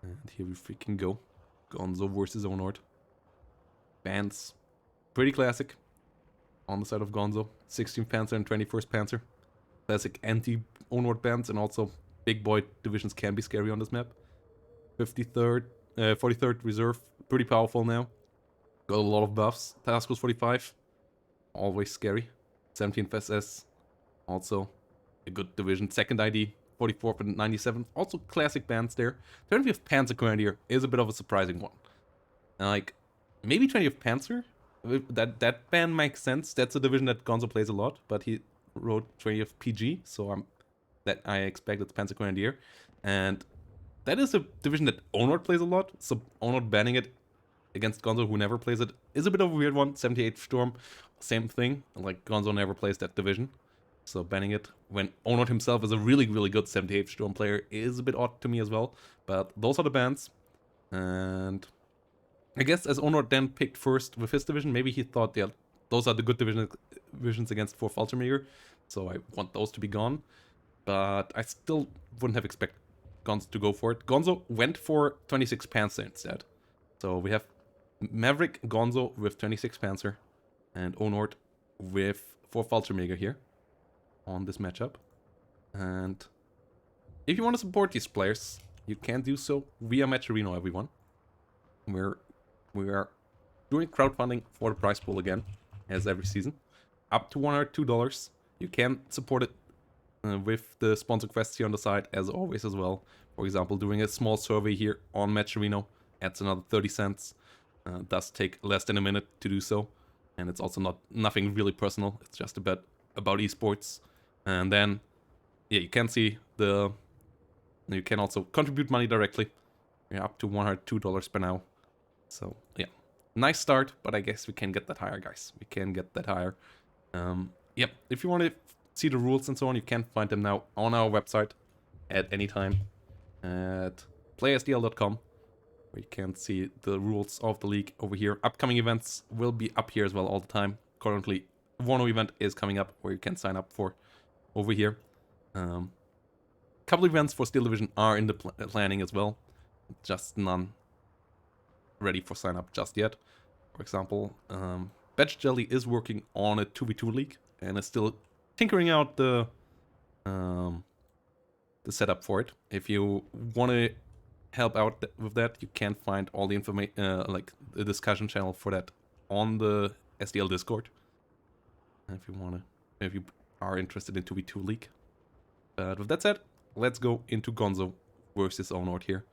And here we freaking go. Gonzo versus Onord. Bands. Pretty classic. On the side of Gonzo. 16th Panzer and 21st Panzer. Classic anti-Onord bands, and also big boy divisions can be scary on this map. 53rd, 43rd Reserve. Pretty powerful now. Got a lot of buffs. Task Force 45. Always scary. 17th SS. Also a good division. Second ID. 44th and 97th. Also classic bands there. 20th Panzer Grenadier is a bit of a surprising one. Like, maybe 20th Panzer? That band makes sense. That's a division that Gonzo plays a lot, but he wrote 20th PG, so I expect it's Panzer Grenadier. And that is a division that Onord plays a lot, so Onord banning it against Gonzo, who never plays it, is a bit of a weird one. 78th Storm, same thing. Like, Gonzo never plays that division, so banning it when Onord himself is a really, really good 78th Storm player is a bit odd to me as well. But those are the bans. And I guess as Onord then picked first with his division, maybe he thought, yeah, those are the good divisions against 4th Fallschirmjäger, so I want those to be gone. But I still wouldn't have expected Gonzo to go for it. Gonzo went for 26 Panzer instead. So we have Maverick Gonzo with 26 Panzer and Onord with 4th Fallschirmjäger here on this matchup. And if you want to support these players, you can do so via Matcherino, everyone. We are doing crowdfunding for the prize pool again, as every season. Up to $102. You can support it with the sponsor quests here on the side, as always as well. For example, doing a small survey here on Matcherino adds another 30 cents. Does take less than a minute to do so. And it's also nothing really personal. It's just a bit about esports. And then, yeah, you can see you can also contribute money directly. You're up to $102 per now. So, yeah. Nice start, but I guess we can get that higher, guys. We can get that higher. Yep, if you want to see the rules and so on, you can find them now on our website at any time at playersdl.com, where you can see the rules of the league over here. Upcoming events will be up here as well all the time. Currently, Warno event is coming up, where you can sign up for over here. Couple events for Steel Division are in the planning as well, just none ready for sign up just yet. For example, Badge Jelly is working on a 2v2 league and is still tinkering out the setup for it. If you want to help out with that, you can find all the information, like the discussion channel for that, on the SDL Discord. If you are interested in 2v2 league. But with that said, let's go into Gonzo versus Onord here.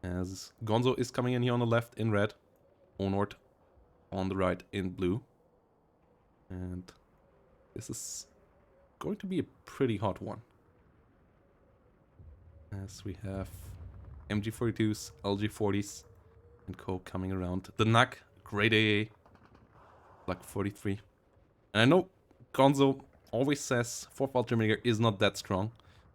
As Gonzo is coming in here on the left in red, Onord on the right in blue. And this is going to be a pretty hot one, as we have MG42s, LG40s, and co coming around. The NAC, great AA, like 43. And I know Gonzo always says 4th Fallschirmjäger is not that strong,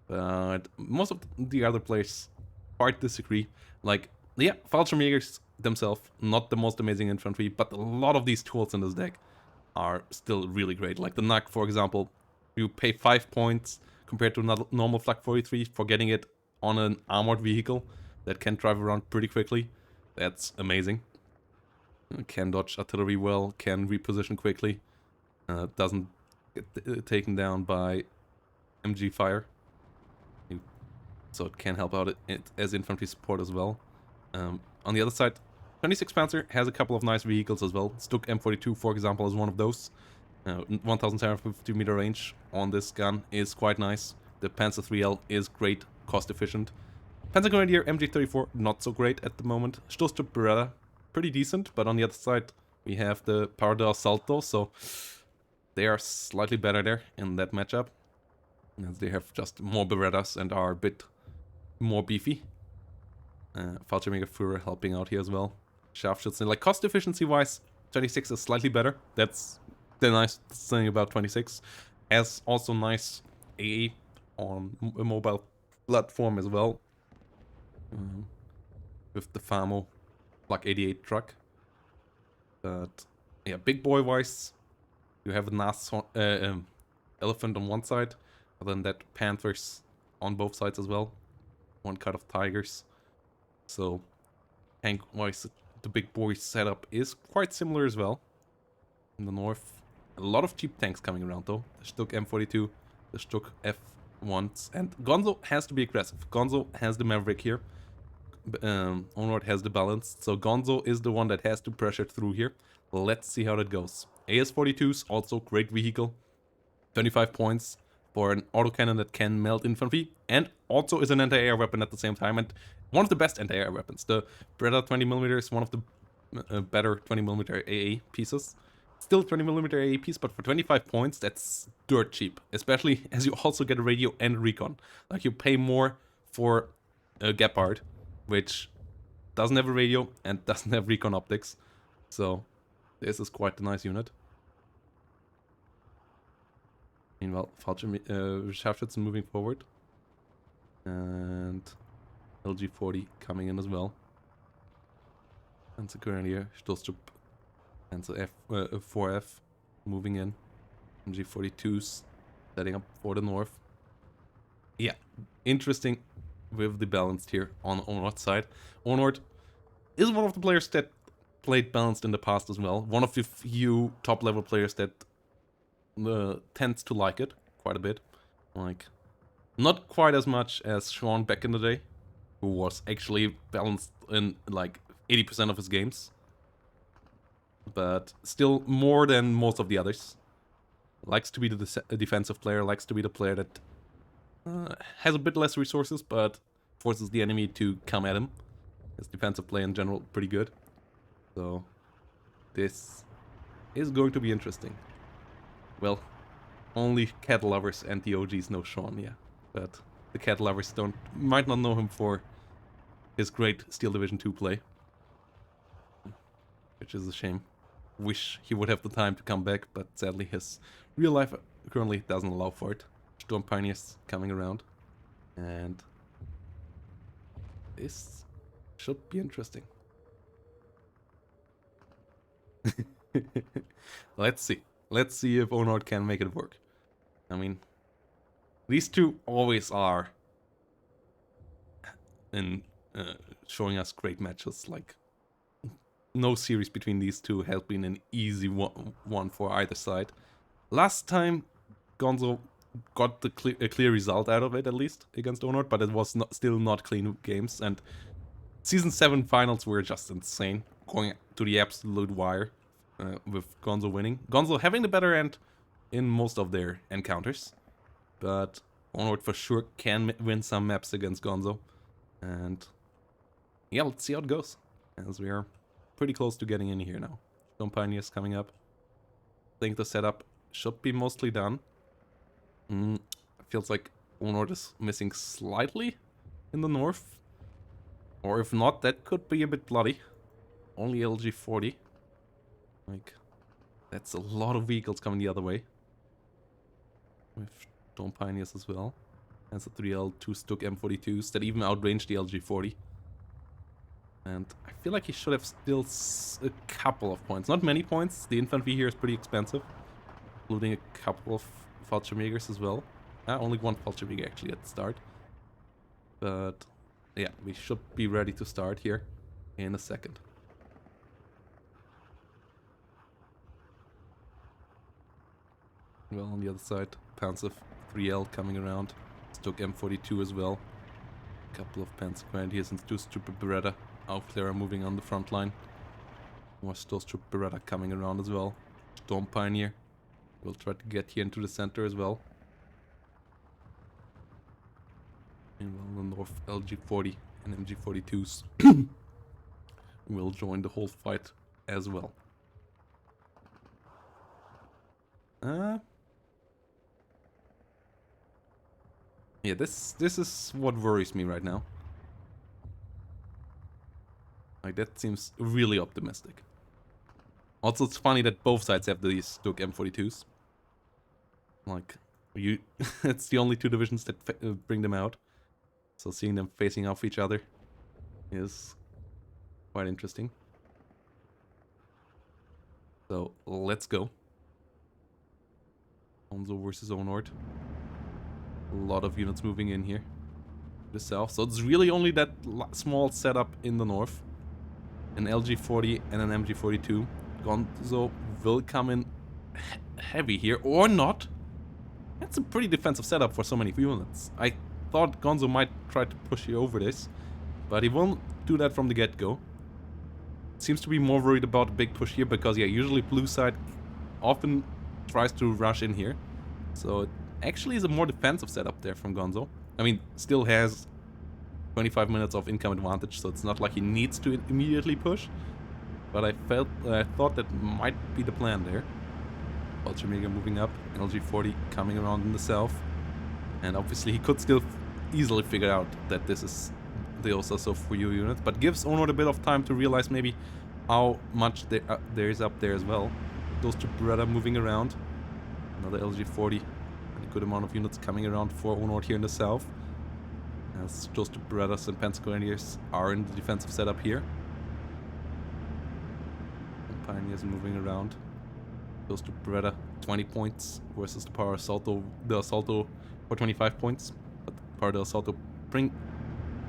but most of the other players quite disagree. Like, yeah, Fallschirmjägers themselves, not the most amazing infantry, but a lot of these tools in this deck are still really great. Like the NAC, for example, you pay 5 points compared to a normal Flak 43 for getting it on an armored vehicle that can drive around pretty quickly. That's amazing. Can dodge artillery well, can reposition quickly, doesn't get taken down by MG fire. So it can help out as infantry support as well. On the other side, 26 Panzer has a couple of nice vehicles as well. Stuk M42, for example, is one of those. 1750 meter range on this gun is quite nice. The Panzer 3L is great, cost efficient. Panzer Grenadier MG34, not so great at the moment. Stoßtrupp Beretta, pretty decent, but on the other side we have the Parador Salto, so they are slightly better there in that matchup, as they have just more Berettas and are a bit more beefy. Fallschirmjäger Führer helping out here as well. Scharfschützen, like cost efficiency wise, 26 is slightly better. That's the nice thing about 26. Has also nice AA on a mobile platform as well. With the Famo Block 88 truck. But yeah, big boy wise, you have a nice elephant on one side. Other than that, panthers on both sides as well. One cut of tigers. So tank-wise, the big boy setup is quite similar as well. In the north, a lot of cheap tanks coming around though. The Stuck M42, the Stuck F1s, and Gonzo has to be aggressive. Gonzo has the Maverick here. Onord has the balance, so Gonzo is the one that has to pressure through here. Let's see how that goes. AS-42s, also great vehicle. 25 points for an autocannon that can melt infantry, and also is an anti-air weapon at the same time, and one of the best anti-air weapons. The Beretta 20mm is one of the better 20mm AA pieces. Still 20mm AA piece, but for 25 points, that's dirt cheap. Especially as you also get a radio and recon. Like, you pay more for a Gepard, which doesn't have a radio and doesn't have recon optics. So, this is quite a nice unit. Meanwhile, Scharfschützen moving forward. And LG40 coming in as well. And the current here, Stoßtrupp and the 4F moving in. MG42s setting up for the north. Yeah, interesting with the balanced here on Onord's side. Onord is one of the players that played balanced in the past as well. One of the few top level players that tends to like it quite a bit. Like, not quite as much as Sean back in the day, who was actually balanced in like 80% of his games. But still more than most of the others. Likes to be the defensive player, likes to be the player that has a bit less resources, but forces the enemy to come at him. His defensive play in general pretty good. So this is going to be interesting. Well, only cat lovers and the OGs know Sean, yeah. But the cat lovers might not know him for his great Steel Division 2 play. Which is a shame. Wish he would have the time to come back, but sadly his real life currently doesn't allow for it. Storm Pioneers coming around. And this should be interesting. Let's see. Let's see if Onord can make it work. I mean, these two always are in showing us great matches. Like, no series between these two has been an easy one for either side. Last time, Gonzo got a clear result out of it, at least, against Onord, but it was still not clean games, and Season 7 finals were just insane, going to the absolute wire, with Gonzo winning. Gonzo having the better end in most of their encounters, but Onord for sure can win some maps against Gonzo, and yeah, let's see how it goes, as we are pretty close to getting in here now. Storm Pioneers coming up. I think the setup should be mostly done. Feels like Onord is missing slightly in the north. Or if not, that could be a bit bloody. Only LG40. Like, that's a lot of vehicles coming the other way. With Storm Pioneers as well. That's a 3L2 Stuck M42s that even outrange the LG40. And I feel like he should have still a couple of points. Not many points. The infantry here is pretty expensive. Including a couple of Fallschirmjägers as well. Only one Fallschirmjäger actually at the start. But yeah, we should be ready to start here in a second. Well, on the other side, Panzer 3L coming around. Stuck M42 as well. A couple of Panzer Grenadiers and 2 Stupid Beretta. Aufklärer moving on the front line. More Stoßtrupp Beretta coming around as well. Storm Pioneer will try to get here into the center as well. And on the north, LG40 and MG42s will join the whole fight as well. Yeah, this is what worries me right now. Like, that seems really optimistic. Also, it's funny that both sides have these Stuck M42s. Like, it's the only two divisions that bring them out. So seeing them facing off each other is quite interesting. So, let's go. Gonzo versus Onord. A lot of units moving in here. the south. So it's really only that small setup in the north. An LG40 and an MG42. Gonzo will come in heavy here, or not. That's a pretty defensive setup for so many units. I thought Gonzo might try to push you over this, but he won't do that from the get-go. Seems to be more worried about a big push here, because yeah, usually blue side often tries to rush in here. So it actually is a more defensive setup there from Gonzo. I mean, still has 25 minutes of income advantage, so it's not like he needs to immediately push. But I thought that might be the plan there. Ultramega moving up, LG40 coming around in the south. And obviously he could still easily figure out that this is the Osaso for you unit, but gives Onord a bit of time to realize maybe how much there is up there as well. Those two Beretta moving around. Another LG40. A good amount of units coming around for Onord here in the south. As those two Berettas and Panzer Grenadiers are in the defensive setup here. And Pioneers moving around. Those two Beretta 20 points versus the Power Assalto, for 25 points. But Power del Assalto bring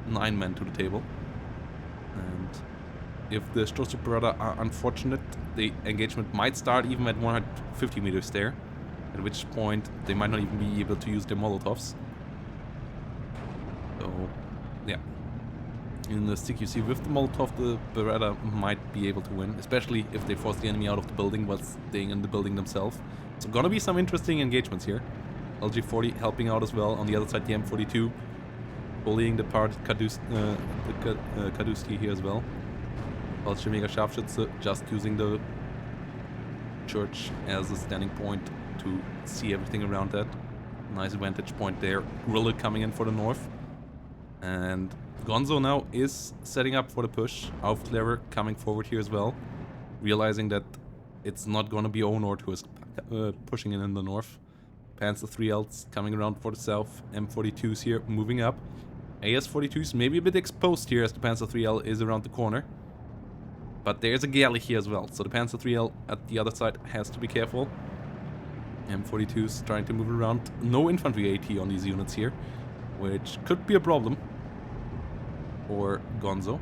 9 men to the table. And if the Strosser Beretta are unfortunate, the engagement might start even at 150 meters there. At which point they might not even be able to use their Molotovs. So, yeah. In the CQC with the Molotov, the Beretta might be able to win, especially if they force the enemy out of the building while staying in the building themselves. So gonna be some interesting engagements here. LG40 helping out as well. On the other side, the M42 bullying the part Kaduski here as well. Ultramega Scharfschütze just using the church as a standing point to see everything around that. Nice vantage point there. Guerrilla coming in for the north. And Gonzo now is setting up for the push. Aufklärer coming forward here as well. Realizing that it's not going to be Onord who is pushing in the north. Panzer 3Ls coming around for the south. M42s here moving up. AS42s maybe a bit exposed here as the Panzer 3L is around the corner. But there's a galley here as well. So the Panzer 3L at the other side has to be careful. M42s trying to move around. No infantry AT on these units here, which could be a problem for Gonzo.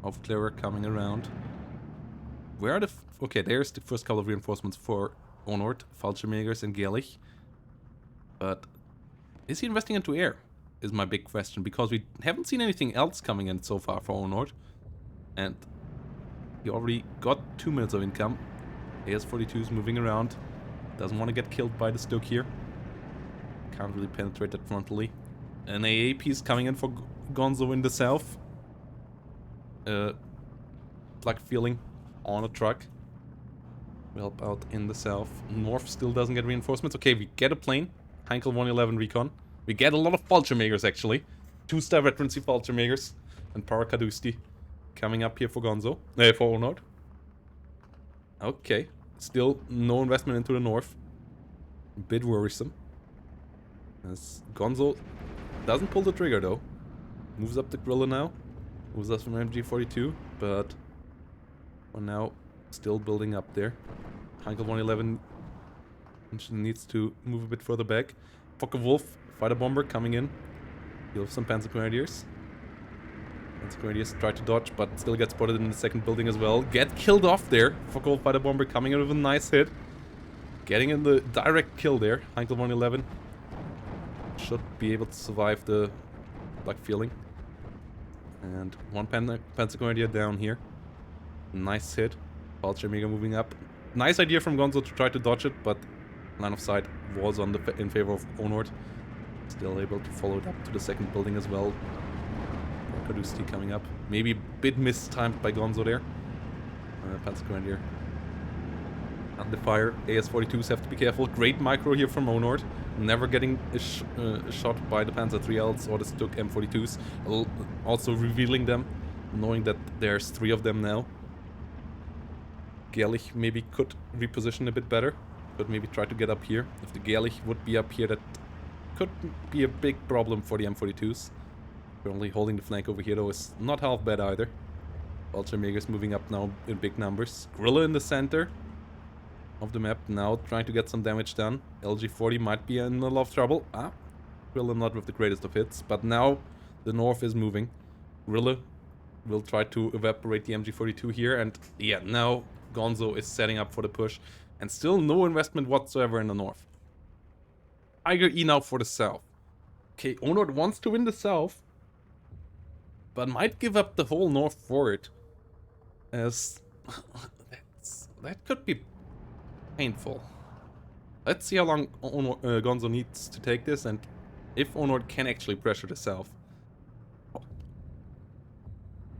Aufklärer coming around. Where are the... okay, there's the first couple of reinforcements for Onord, Fallschirmjägers and Gerlich. But is he investing into air? Is my big question, because we haven't seen anything else coming in so far for Onord. And he already got 2 minutes of income. AS-42 is moving around. Doesn't want to get killed by the Stoke here. Can't really penetrate that frontally. An AA piece coming in for Gonzo in the south. Plug feeling on a truck. Will help out in the south. North still doesn't get reinforcements. Okay, we get a plane. Heinkel 111 Recon. We get a lot of Fallschirmjägers actually. 2-star veterancy Fallschirmjägers. And Parakadusti coming up here for Gonzo. For Onord. Okay. Still no investment into the north. A bit worrisome. As Gonzo doesn't pull the trigger though. Moves up the Guerrilla now. Moves us from MG42. But for now, still building up there. Heinkel 111 needs to move a bit further back. Focke-Wulf, fighter bomber coming in. He'll have some Panzer Grenadiers. Panzer Grenadiers try to dodge, but still get spotted in the second building as well. Get killed off there. Focke-Wulf fighter bomber coming in with a nice hit. Getting in the direct kill there. Heinkel 111 should be able to survive the black feeling. And one Panzer Grenadier down here. Nice hit. Fallschirmjäger moving up. Nice idea from Gonzo to try to dodge it, but line of sight was on in favor of Onord. Still able to follow it up to the second building as well. Kadusti coming up. Maybe a bit mistimed by Gonzo there. Panzer Grenadier under fire. AS-42s have to be careful. Great micro here from Onord. Never getting a shot by the Panzer 3Ls or the Stuk M42s. Also revealing them, knowing that there's 3 of them now. Gerlich maybe could reposition a bit better. Could maybe try to get up here. If the Gerlich would be up here, that could be a big problem for the M42s. Currently holding the flank over here though is not half bad either. Ultramegers moving up now in big numbers. Guerrilla in the center of the map now trying to get some damage done. LG40 might be in a lot of trouble. Guerrilla not with the greatest of hits, but now The north is moving. Rille will try to evaporate the MG42 here, and yeah, now Gonzo is setting up for the push, and still no investment whatsoever in the north. Tiger E now for the south. Okay, Onord wants to win the south, but might give up the whole north for it, as that could be painful. Let's see how long Gonzo needs to take this, and if Onord can actually pressure the south.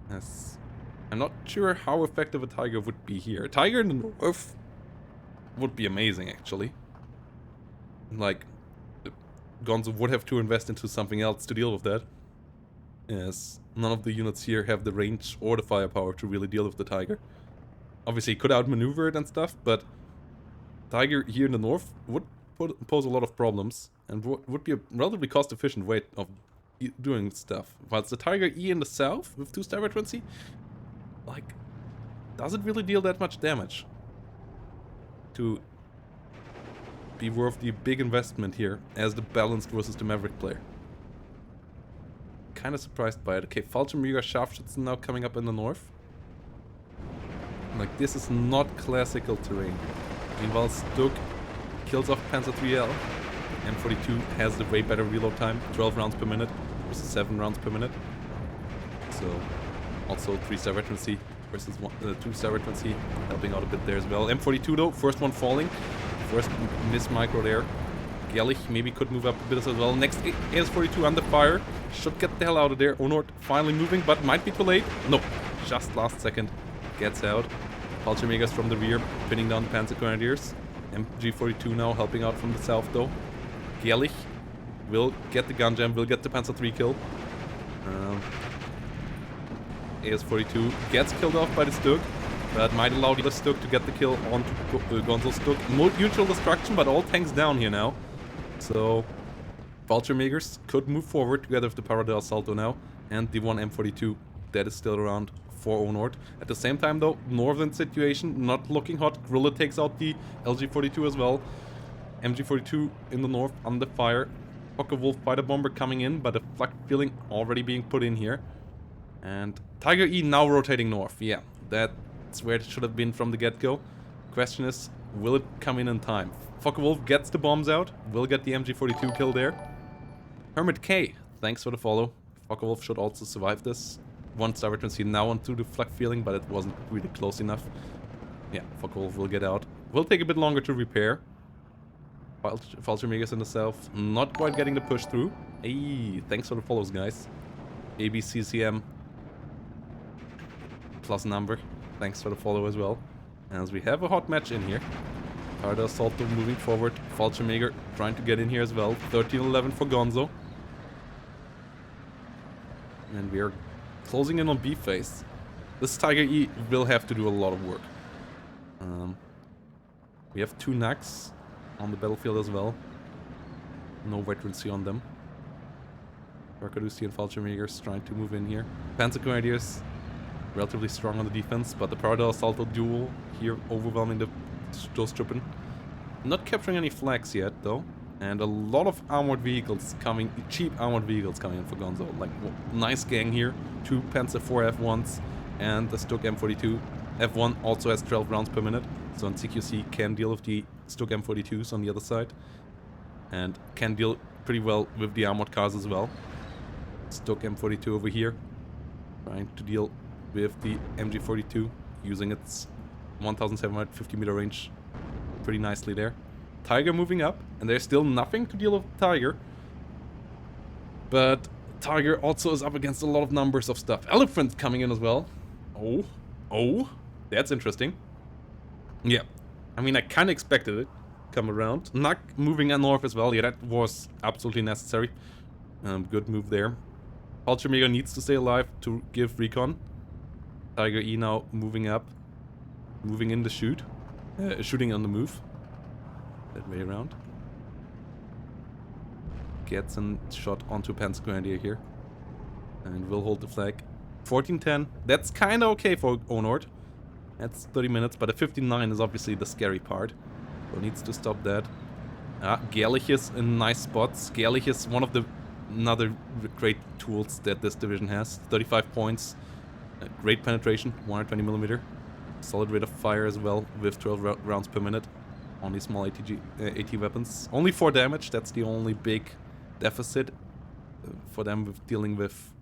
Yes. I'm not sure how effective a Tiger would be here. A Tiger in the north would be amazing, actually. Like, Gonzo would have to invest into something else to deal with that. Yes, none of the units here have the range or the firepower to really deal with the Tiger. Obviously, he could outmaneuver it and stuff, but Tiger here in the north would pose a lot of problems and would be a relatively cost-efficient way of doing stuff. Whilst the Tiger E in the south with 2-star veterancy, like, does it really deal that much damage to be worth the big investment here as the balanced versus the Maverick player? Kind of surprised by it. Okay, Fallschirmjäger Scharfschützen now coming up in the north. Like, this is not classical terrain. Meanwhile, Stug kills off Panzer 3L. M42 has the way better reload time, 12 rounds per minute versus 7 rounds per minute. So, also 3-star veterancy versus 2-star veterancy, helping out a bit there as well. M42 though, first one falling. First miss micro there. Gellich maybe could move up a bit as well. Next AS42 under fire. Should get the hell out of there. Onord finally moving, but might be too late. No, just last second. Gets out. Fallschirmjägers from the rear, pinning down the Panzer Grenadiers. MG42 now helping out from the south though. Gellich will get the gun jam, will get the Panzer 3 kill. AS42 gets killed off by the Stug, but might allow the Stug to get the kill onto Gonzo's Stug. Mutual destruction, but all tanks down here now. So, Fallschirmjägers could move forward together with the Parallel Salto now, and the one M42 that is still around for Onord. At the same time though, northern situation not looking hot. Grilla takes out the LG42 as well. MG42 in the north under fire. Focke-Wulf fighter bomber coming in, but a flak feeling already being put in here. And Tiger E now rotating north. Yeah, that's where it should have been from the get-go. Question is, will it come in time? Focke-Wulf gets the bombs out, will get the MG42 kill there. Hermit K, thanks for the follow. Focke-Wulf should also survive this. 1-star veterancy now onto the flak feeling, but it wasn't really close enough. Yeah, Focke-Wulf will get out. Will take a bit longer to repair. Fallschirmjägers in the south, not quite getting the push through. Hey, thanks for the follows, guys. ABCCM plus number, thanks for the follow as well. As we have a hot match in here. Parda Salto moving forward, Fallschirmjäger trying to get in here as well. 13-11 for Gonzo. And we are closing in on B phase. This Tiger E will have to do a lot of work. We have 2 NACs on the battlefield as well. No veterancy on them. Barkadusi and Fallschirmjägers trying to move in here. Panzer Grenadiers relatively strong on the defense, but the Parallel Salto duel here overwhelming the Stoßtruppen. Not capturing any flags yet though. And a lot of armored vehicles coming, cheap armored vehicles coming in for Gonzo. Like, nice gang here. 2 Panzer 4 F1s and the Stug M42. F1 also has 12 rounds per minute. So on CQC can deal with the Stug M42s on the other side. And can deal pretty well with the armored cars as well. Stug M42 over here. Trying to deal with the MG42. Using its 1750 meter range pretty nicely there. Tiger moving up, and there's still nothing to deal with Tiger. But Tiger also is up against a lot of numbers of stuff. Elephant coming in as well. Oh, that's interesting. Yeah, I mean, I kind of expected it come around. Nak moving north as well. Yeah, that was absolutely necessary. Good move there. Fallschirmjäger needs to stay alive to give recon. Tiger E now moving up. Moving in the shoot. Shooting on the move. That way around. Gets a shot onto Panzer Grenadier here. And will hold the flag. 14-10. That's kind of okay for Onord. That's 30 minutes, but a 59 is obviously the scary part. So needs to stop that. Gerlich is in nice spots. Gerlich is one of the another great tools that this division has. 35 points, great penetration, 120mm, solid rate of fire as well, with 12 rounds per minute on these small AT weapons. Only 4 damage, that's the only big deficit for them with dealing with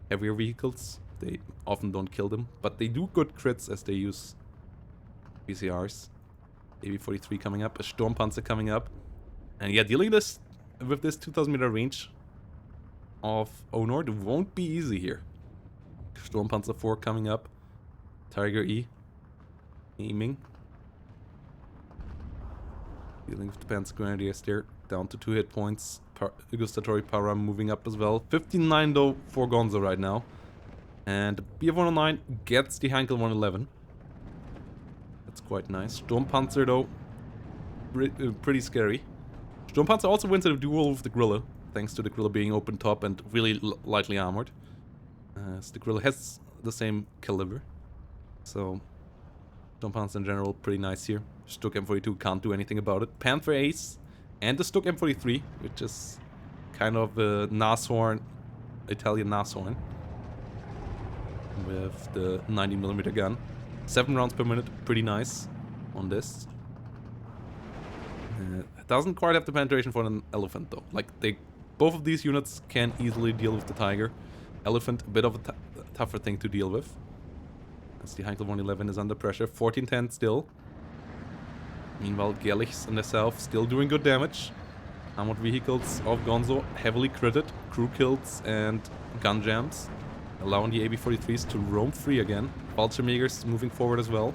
heavier vehicles. They often don't kill them, but they do good crits as they use PCRs. AB-43 coming up, a Sturmpanzer coming up. And yeah, dealing this with this 2000-meter range of Onord won't be easy here. Sturmpanzer 4 coming up. Tiger E. Aiming. Dealing with the Panzer Grenadiers there. Down to 2 hit points. Gustatory Para moving up as well. 59 though for Gonzo right now. And BF-109 gets the Heinkel 111. That's quite nice. Sturmpanzer though, pretty scary. Sturmpanzer also wins a duel with the Grille, thanks to the Grille being open top and really lightly armored. So the Grille has the same caliber. So Sturmpanzer in general, pretty nice here. Stuck M42 can't do anything about it. Panther Ace and the Stuck M43, which is kind of a Nashorn, Italian Nashorn, with the 90mm gun. 7 rounds per minute, pretty nice on this. Doesn't quite have the penetration for an Elephant though. Like, both of these units can easily deal with the Tiger. Elephant, a bit of a tougher thing to deal with. As the Heinkel 111 is under pressure. 1410 still. Meanwhile, Gerlichs in the south still doing good damage. Armored vehicles of Gonzo heavily critted. Crew kills and gun jams, allowing the AB-43s to roam free again. Fallschirmjägers moving forward as well,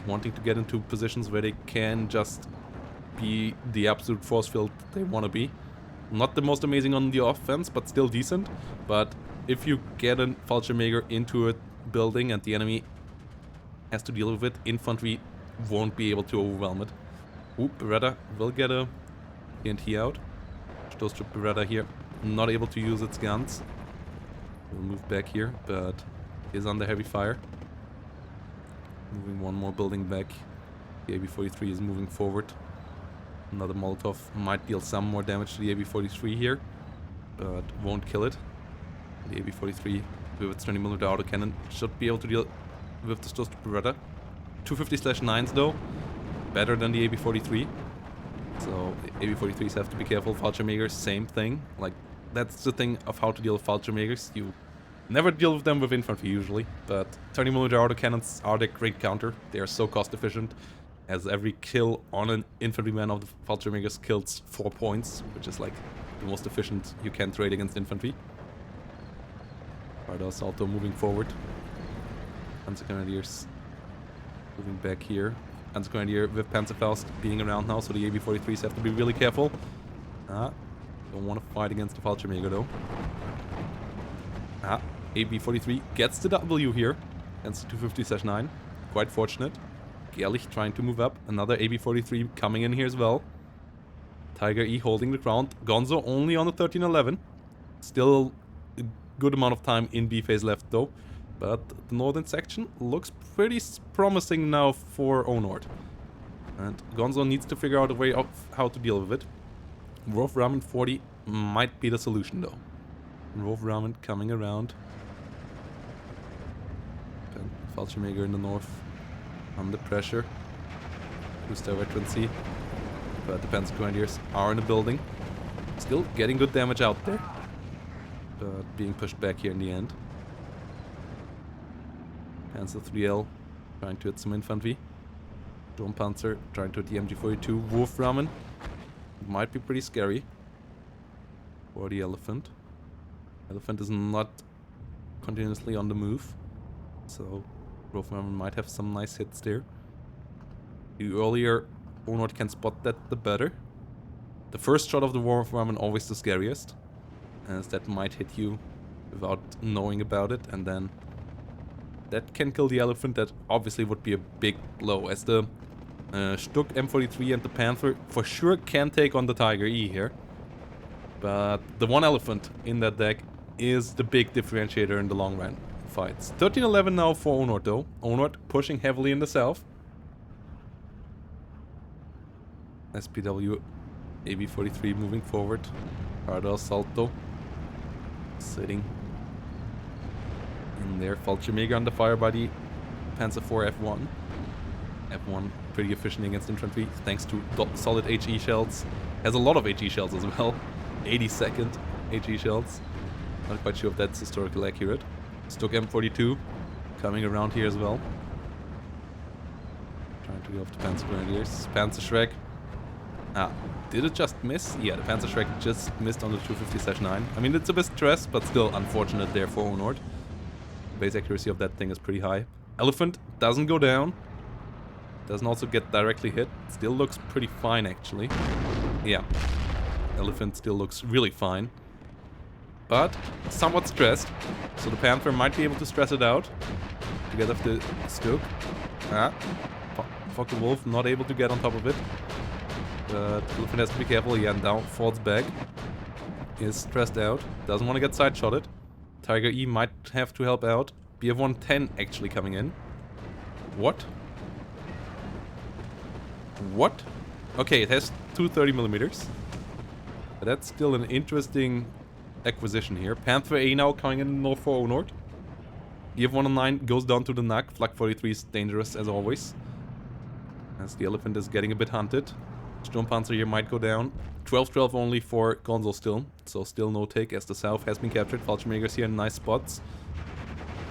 wanting to get into positions where they can just be the absolute force field they want to be. Not the most amazing on the offense, but still decent. But if you get a Fallschirmjäger into a building and the enemy has to deal with it, infantry won't be able to overwhelm it. Oop, Beretta will get a TNT out. Stoßtrupp Beretta here, not able to use its guns. We'll move back here, but is under heavy fire. Moving one more building back. The AB-43 is moving forward. Another Molotov might deal some more damage to the AB-43 here, but won't kill it. The AB-43 with its 20mm autocannon should be able to deal with the Stoßtrupp Beretta. 250/9s though, better than the AB-43. So the AB-43s have to be careful. Fallschirmjägers, same thing. Like, that's the thing of how to deal with Fallschirmjägers. You never deal with them with infantry usually, but 30mm autocannons are the great counter. They are so cost efficient, as every kill on an infantryman of the Fallschirmjägers kills 4 points, which is like the most efficient you can trade against infantry. Bardos also moving forward. Panzer Grenadiers moving back here. Panzer Grenadier with Panzerfaust being around now, so the AB-43s have to be really careful. Don't want to fight against the Fallschirmjäger though. AB-43 gets the W here against the 250/9. Quite fortunate. Gerlich trying to move up. Another AB-43 coming in here as well. Tiger E holding the ground. Gonzo only on the 1311. Still a good amount of time in B phase left though. But the northern section looks pretty promising now for Onord. And Gonzo needs to figure out a way of how to deal with it. Wolf Ramen 40 might be the solution though. Wolf Ramen coming around. Fallschirmjäger in the north under pressure. Who's their veterancy? But the Panzer Grenadiers are in the building. Still getting good damage out there, but being pushed back here in the end. Panzer 3L trying to hit some infantry. Sturmpanzer trying to hit the MG42. Wolf Ramen might be pretty scary for the Elephant. Elephant is not continuously on the move, so Wolf Ramen might have some nice hits there. The earlier Onord can spot that, the better. The first shot of the Wolf Ramen always the scariest, as that might hit you without knowing about it, and then that can kill the Elephant. That obviously would be a big blow, as the Stuck M43 and the Panther for sure can take on the Tiger E here. But the one Elephant in that deck is the big differentiator in the long run fights. 1311 now for Onord though. Onord pushing heavily in the south. SPW AB-43 moving forward. Harder assault though. Sitting in there. Fallschirmjäger under fire by the Panzer IV F1. F1 pretty efficient against infantry thanks to solid HE shells. Has a lot of HE shells as well. 82nd HE shells. Not quite sure if that's historically accurate. Stuck M42 coming around here as well. Trying to go off the Panzer Grenadiers. Panzer Schreck. Did it just miss? Yeah, the Panzer Schreck just missed on the 250/9. I mean, it's a bit stressed, but still unfortunate there for Onord. Base accuracy of that thing is pretty high. Elephant doesn't go down. Doesn't also get directly hit. Still looks pretty fine, actually. Yeah. Elephant still looks really fine. But somewhat stressed. So the Panther might be able to stress it out. Together with the Stuk. Fuck the Wolf, not able to get on top of it. But Elephant has to be careful. Yeah, now falls back. Is stressed out. Doesn't want to get side-shotted. Tiger E might have to help out. BF-110 actually coming in. What? What? Okay, it has two 30mm. But that's still an interesting acquisition here. Panther A now coming in north for Onord. BF-109 goes down to the NAC. Flak 43 is dangerous as always. As the Elephant is getting a bit hunted. Sturmpanzer here might go down. 12-12 only for Gonzo still. So still no take as the south has been captured. Fallschirmjägers here in nice spots.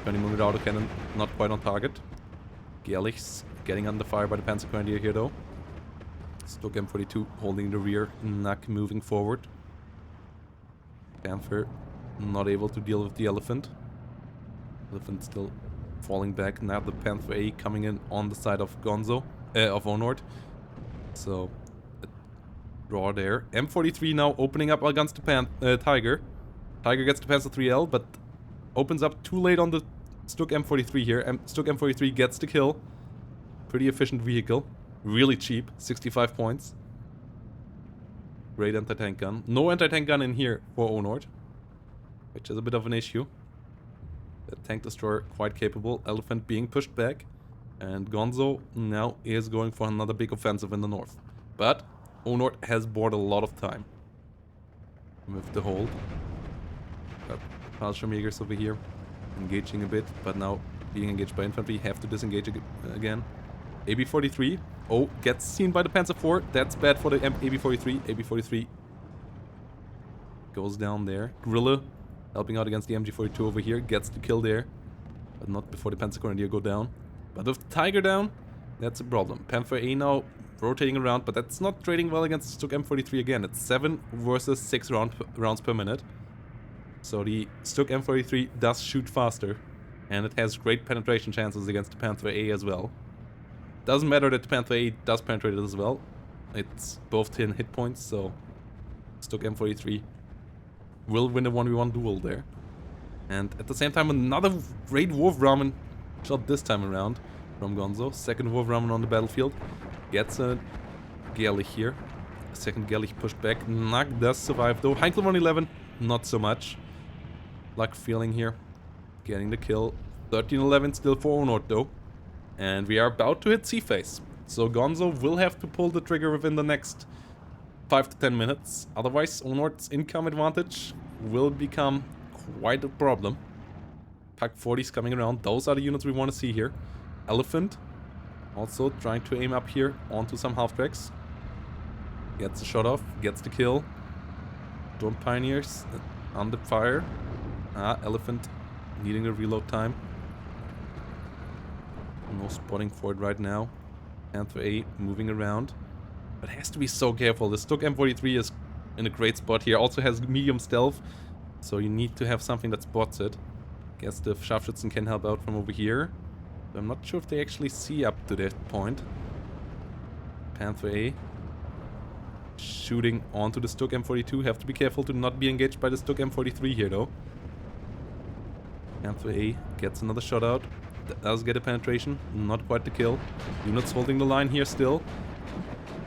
20mm autocannon not quite on target. Gerlichs getting under fire by the Panzer Grenadier here though. Stuck M42 holding the rear. NAC moving forward. Panther not able to deal with the Elephant. Elephant still falling back. Now the Panther A coming in on the side of Gonzo. Of Onord. So draw there. M43 now opening up against the Tiger. Tiger gets the Panzer 3L, but opens up too late on the Stuk M43 here. Stuk M43 gets the kill. Pretty efficient vehicle. Really cheap. 65 points. Great anti-tank gun. No anti-tank gun in here for Onord, which is a bit of an issue. The tank destroyer quite capable. Elephant being pushed back. And Gonzo now is going for another big offensive in the north. But Onord has bought a lot of time with the hold. Fallschirmjägers over here engaging a bit, but now being engaged by infantry, have to disengage again. AB-43, oh, gets seen by the Panzer IV. That's bad for the AB-43. AB-43 goes down there. Grille helping out against the MG-42 over here, gets the kill there, but not before the Panzer Grenadier go down. But with the Tiger down, that's a problem. Panther A now rotating around, but that's not trading well against the Stuk M43 again. It's 7 versus 6 rounds per minute. So the Stuk M43 does shoot faster, and it has great penetration chances against the Panther A as well. Doesn't matter that the Panther A does penetrate it as well. It's both 10 hit points, so Stuk M43 will win a 1v1 duel there. And at the same time, another great Wolf Ramen shot this time around from Gonzo. Second Wolf Ramen on the battlefield. Gets a Gerlich here. Second Gerlich pushed back. NAC does survive though. Heinkel 111, not so much. Luck feeling here. Getting the kill. 13-11 still for Onord though. And we are about to hit C-phase. So Gonzo will have to pull the trigger within the next 5 to 10 minutes. Otherwise, Onord's income advantage will become quite a problem. Pack 40s coming around. Those are the units we want to see here. Elephant also trying to aim up here onto some half-tracks. Gets a shot off. Gets the kill. Storm Pioneers under fire. Elephant needing a reload time. No spotting for it right now. Panther A moving around. But has to be so careful. The Stuk M43 is in a great spot here. Also has medium stealth. So you need to have something that spots it. Guess the Scharfschützen can help out from over here. But I'm not sure if they actually see up to that point. Panther A shooting onto the Stuk M42. Have to be careful to not be engaged by the Stuk M43 here though. Panther A gets another shot out. Does get a penetration. Not quite the kill. Units holding the line here still.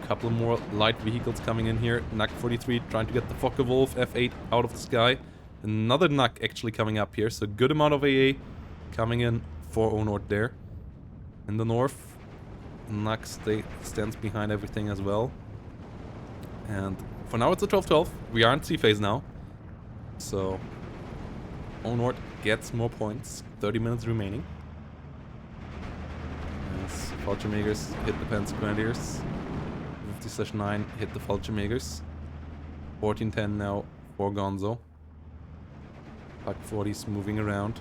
Couple more light vehicles coming in here. NAC 43 trying to get the Focke-Wulf F8 out of the sky. Another NAC actually coming up here. So good amount of AA coming in for Onord there. In the north, NAC stands behind everything as well. And For now, it's a 12-12. We are in C phase now. So, Onord gets more points. 30 minutes remaining. As Fallschirmjägers hit the Panzer Grenadiers. 50/9 hit the Fallschirmjägers. 14-10 now for Gonzo. Pak 40's moving around.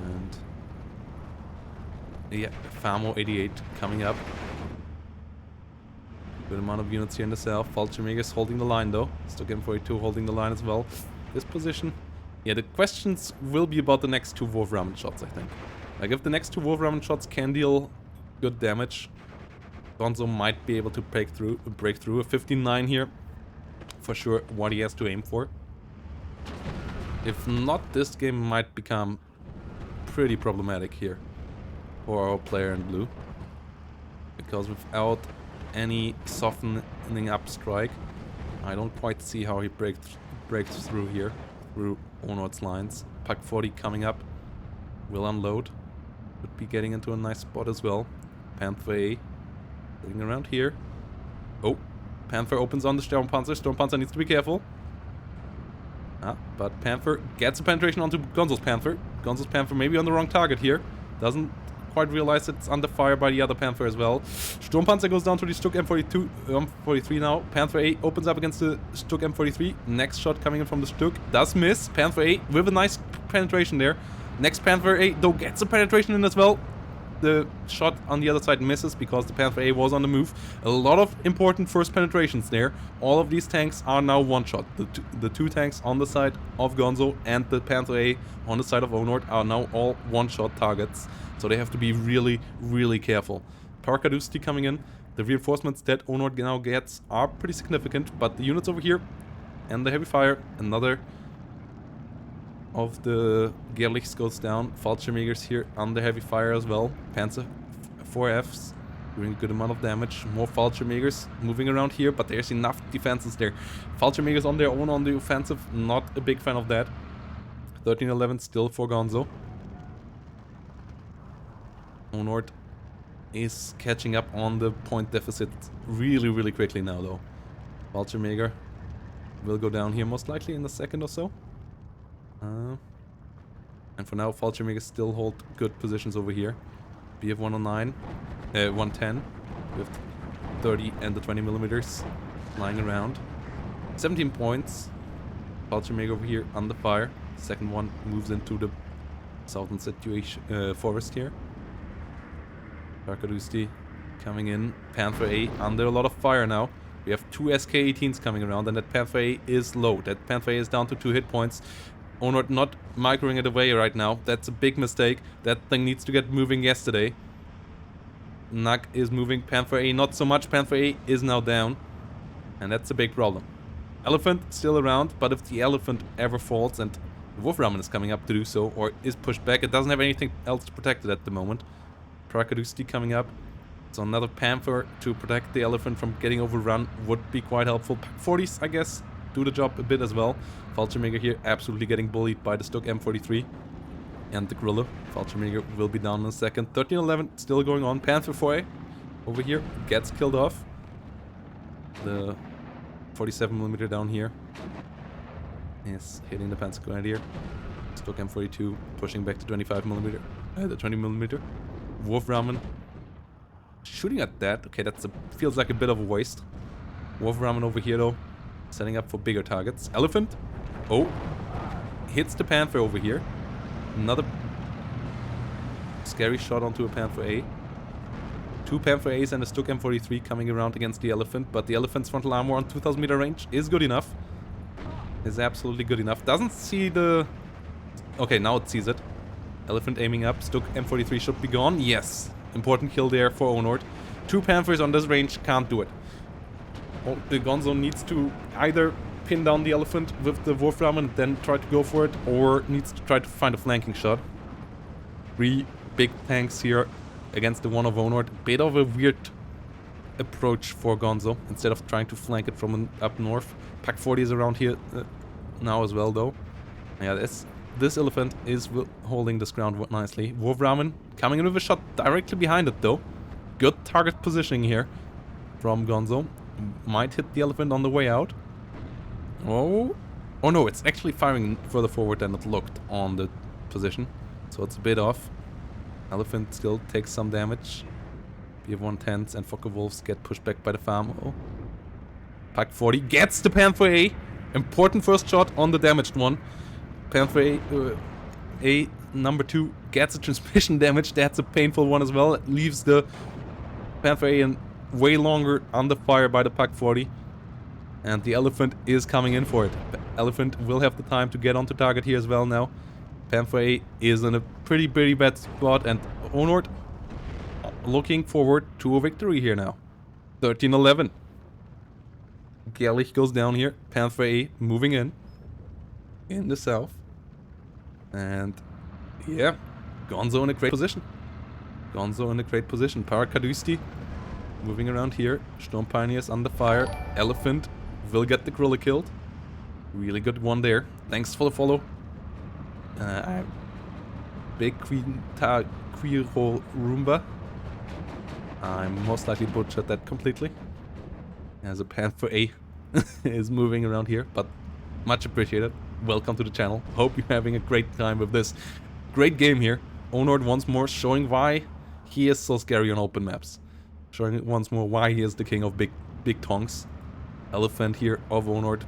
And yeah, Famo 88 coming up. Good amount of units here in the south. Fallschirmjägers holding the line though. Stuck M42 holding the line as well. This position. Yeah, the questions will be about the next 2 Wolframen shots, I think. Like, if the next 2 Wolframen shots can deal good damage, Gonzo might be able to break through. A 15-9 here. For sure, what he has to aim for. If not, this game might become pretty problematic here for our player in blue. Because without any softening up strike, I don't quite see how he breaks through here, through Onord's lines. Pak 40 coming up, will unload, would be getting into a nice spot as well. Panther A, sitting around here. Oh, Panther opens on the Sturmpanzer. Sturmpanzer needs to be careful. But Panther gets a penetration onto Gonzo's Panther. Gonzo's Panther maybe on the wrong target here. Doesn't quite realize it's under fire by the other Panther as well. Sturmpanzer goes down to the Stuck M42, 43 now. Panther A opens up against the Stuck M43. Next shot coming in from the Stuck. Does miss. Panther A with a nice penetration there. Next Panther A though gets a penetration in as well. The shot on the other side misses because the Panther A was on the move. A lot of important first penetrations there. All of these tanks are now one-shot. The two tanks on the side of Gonzo and the Panther A on the side of Onord are now all one-shot targets. So they have to be really, really careful. Parkadusti coming in. The reinforcements that Onord now gets are pretty significant, but the units over here and the heavy fire, another of the Gerlichs goes down. Fallschirmjägers here under heavy fire as well. Panzer 4Fs doing a good amount of damage. More Fallschirmjägers moving around here, but there's enough defenses there. Fallschirmjägers on their own on the offensive, not a big fan of that. 13-11 still for Gonzo. Onord is catching up on the point deficit really, really quickly now though. Fallschirmjäger will go down here most likely in a second or so. And for now, Fallschirmjägers still hold good positions over here. BF 109, 110 with 30 and the 20 millimeters lying around. 17 points. Fallschirmjäger over here under fire. Second one moves into the southern situation forest here. Parkadusti coming in. Panther A under a lot of fire now. We have 2 SK-18s coming around, and that Panther A is low. That Panther A is down to 2 hit points. Onord not microing it away right now. That's a big mistake. That thing needs to get moving yesterday. Nug is moving. Panther A not so much. Panther A is now down. And that's a big problem. Elephant still around, but if the elephant ever falls and the Wolframen is coming up to do so, or is pushed back, it doesn't have anything else to protect it at the moment. Prakadusti coming up. So another Panther to protect the elephant from getting overrun would be quite helpful. 40s, I guess, do the job a bit as well. Fallschirmjäger here absolutely getting bullied by the Stuck M43 and the Gorilla. Fallschirmjäger will be down in a second. 13-11 still going on. Panther 4A over here gets killed off. The 47mm down here is hitting the Panzer Grenadier. Stuck M42 pushing back to 25mm. The 20mm. Wolframen shooting at that. Okay, feels like a bit of a waste. Wolframen over here though, setting up for bigger targets. Elephant. Oh, hits the Panther over here. Another scary shot onto a Panther A. 2 Panther A's and a Stuck M43 coming around against the Elephant, but the Elephant's frontal armor on 2000 meter range is good enough. Is absolutely good enough. Doesn't see the... Okay, now it sees it. Elephant aiming up. Stuck M43 should be gone. Yes. Important kill there for Onord. 2 Panthers on this range can't do it. The Gonzo needs to either pin down the elephant with the Wolfram and then try to go for it, or needs to try to find a flanking shot. 3 big tanks here against the one of Onord. Bit of a weird approach for Gonzo, instead of trying to flank it from up north. Pak 40 is around here now as well though. Yeah, this elephant is holding this ground nicely. Wolframen coming in with a shot directly behind it though. Good target positioning here from Gonzo. Might hit the elephant on the way out. Oh no, it's actually firing further forward than it looked on the position. So it's a bit off. Elephant still takes some damage. BF-110s and Fokker Wolves get pushed back by the farm. Oh. Pack 40 gets the Panther A. Important first shot on the damaged one. Panther A number 2 gets a transmission damage. That's a painful one as well. It leaves the Panther A in way longer under fire by the Pack 40. And the elephant is coming in for it. The elephant will have the time to get onto target here as well now. Panther A is in a pretty bad spot, and Onord looking forward to a victory here now. 13-11. Gerlich goes down here. Panther A moving in the south. And yeah, Gonzo in a great position. Parakadusti moving around here. Storm Pioneers under fire. Elephant will get the gorilla killed. Really good one there. Thanks for the follow. Big Quinta Quiro Roomba. I most likely butchered that completely. As a Panther A is moving around here, but much appreciated. Welcome to the channel. Hope you're having a great time with this great game here. Onord once more showing why he is so scary on open maps. Showing once more why he is the king of big tongs. Elephant here of Onord.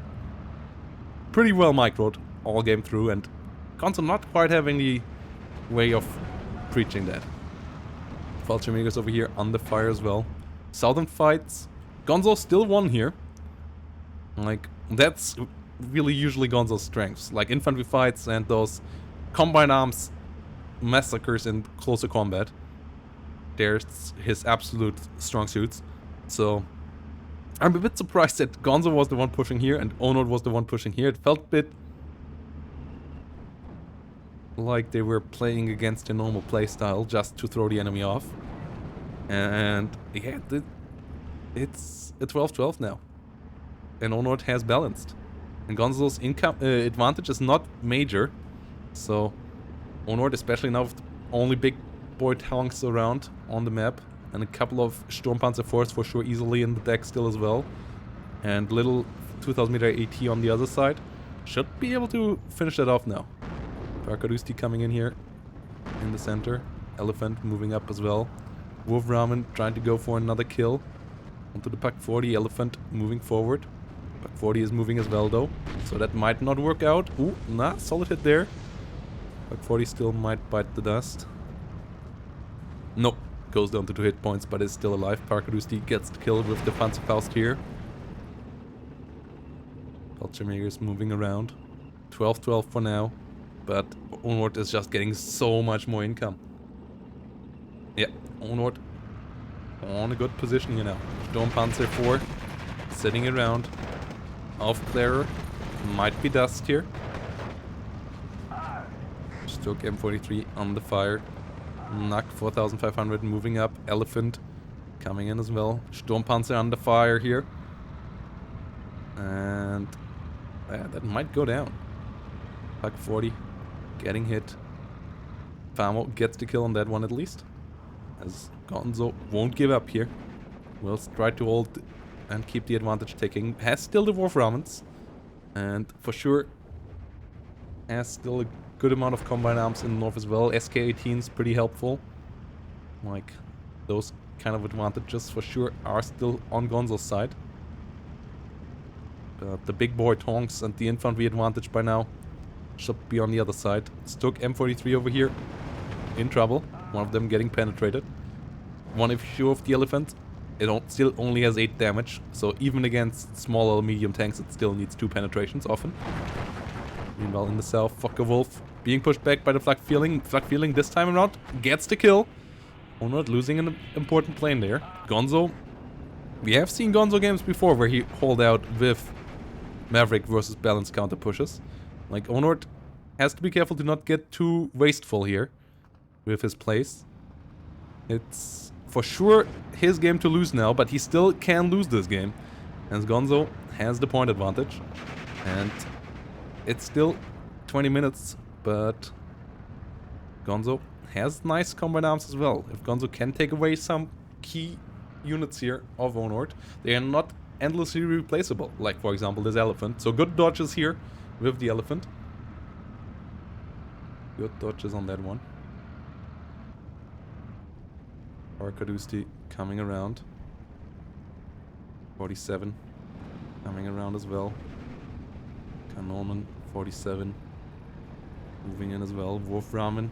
Pretty well microed all game through, and Gonzo not quite having the way of preaching that. Fallschirmjägers over here under fire as well. Southern fights. Gonzo still won here. Like, that's really usually Gonzo's strengths. Like infantry fights and those combined arms massacres in closer combat. There's his absolute strong suits. So I'm a bit surprised that Gonzo was the one pushing here and Onord was the one pushing here. It felt a bit like they were playing against a normal playstyle just to throw the enemy off. And yeah, it's a 12-12 now. And Onord has balanced. And Gonzo's advantage is not major. So Onord, especially now with only big boy tanks around on the map, and a couple of Sturmpanzer IVs for sure easily in the deck still as well, and little 2000 meter AT on the other side, should be able to finish that off now. Parkadusti coming in here in the center. Elephant moving up as well. Wolframen trying to go for another kill. Onto the Pack 40. Elephant moving forward. Pack 40 is moving as well though, so that might not work out. Ooh, nah, solid hit there. Pack 40 still might bite the dust. Nope, goes down to 2 hit points, but is still alive. Parkadusti gets the kill with the Panzerfaust here. Fallschirmjägers moving around. 12-12 for now, but Onord is just getting so much more income. Yeah, Onord on a good position here now. Sturmpanzer 4 sitting around. Aufklärer might be dust here. Stoke M43 on the fire. Nack 4500 moving up. Elephant coming in as well. Sturmpanzer under fire here. And that might go down. Pack 40 getting hit. Famo gets the kill on that one at least. As Gonzo won't give up here. Will try to hold and keep the advantage taking. Has still the Wolframens. And for sure has still a good amount of combined arms in the north as well. SK-18's pretty helpful. Like, those kind of advantages for sure are still on Gonzo's side. But the big boy tonks and the infantry advantage by now should be on the other side. Stoke M43 over here in trouble. One of them getting penetrated. One issue of the elephant, it still only has 8 damage, so even against small or medium tanks it still needs 2 penetrations often. Meanwhile in the south, Fokker Wolf being pushed back by the Flak Feeling. Flak Feeling this time around gets the kill. Onord losing an important plane there. Gonzo, we have seen Gonzo games before where he hold out with Maverick versus balanced counter pushes. Like, Onord has to be careful to not get too wasteful here with his plays. It's for sure his game to lose now, but he still can lose this game, as Gonzo has the point advantage. And it's still 20 minutes, but Gonzo has nice combined arms as well. If Gonzo can take away some key units here of Onord, they are not endlessly replaceable. Like, for example, this elephant. So good dodges here with the elephant. Good dodges on that one. Arkadusti coming around. 47 coming around as well. Kanonen 47 moving in as well. Wolframen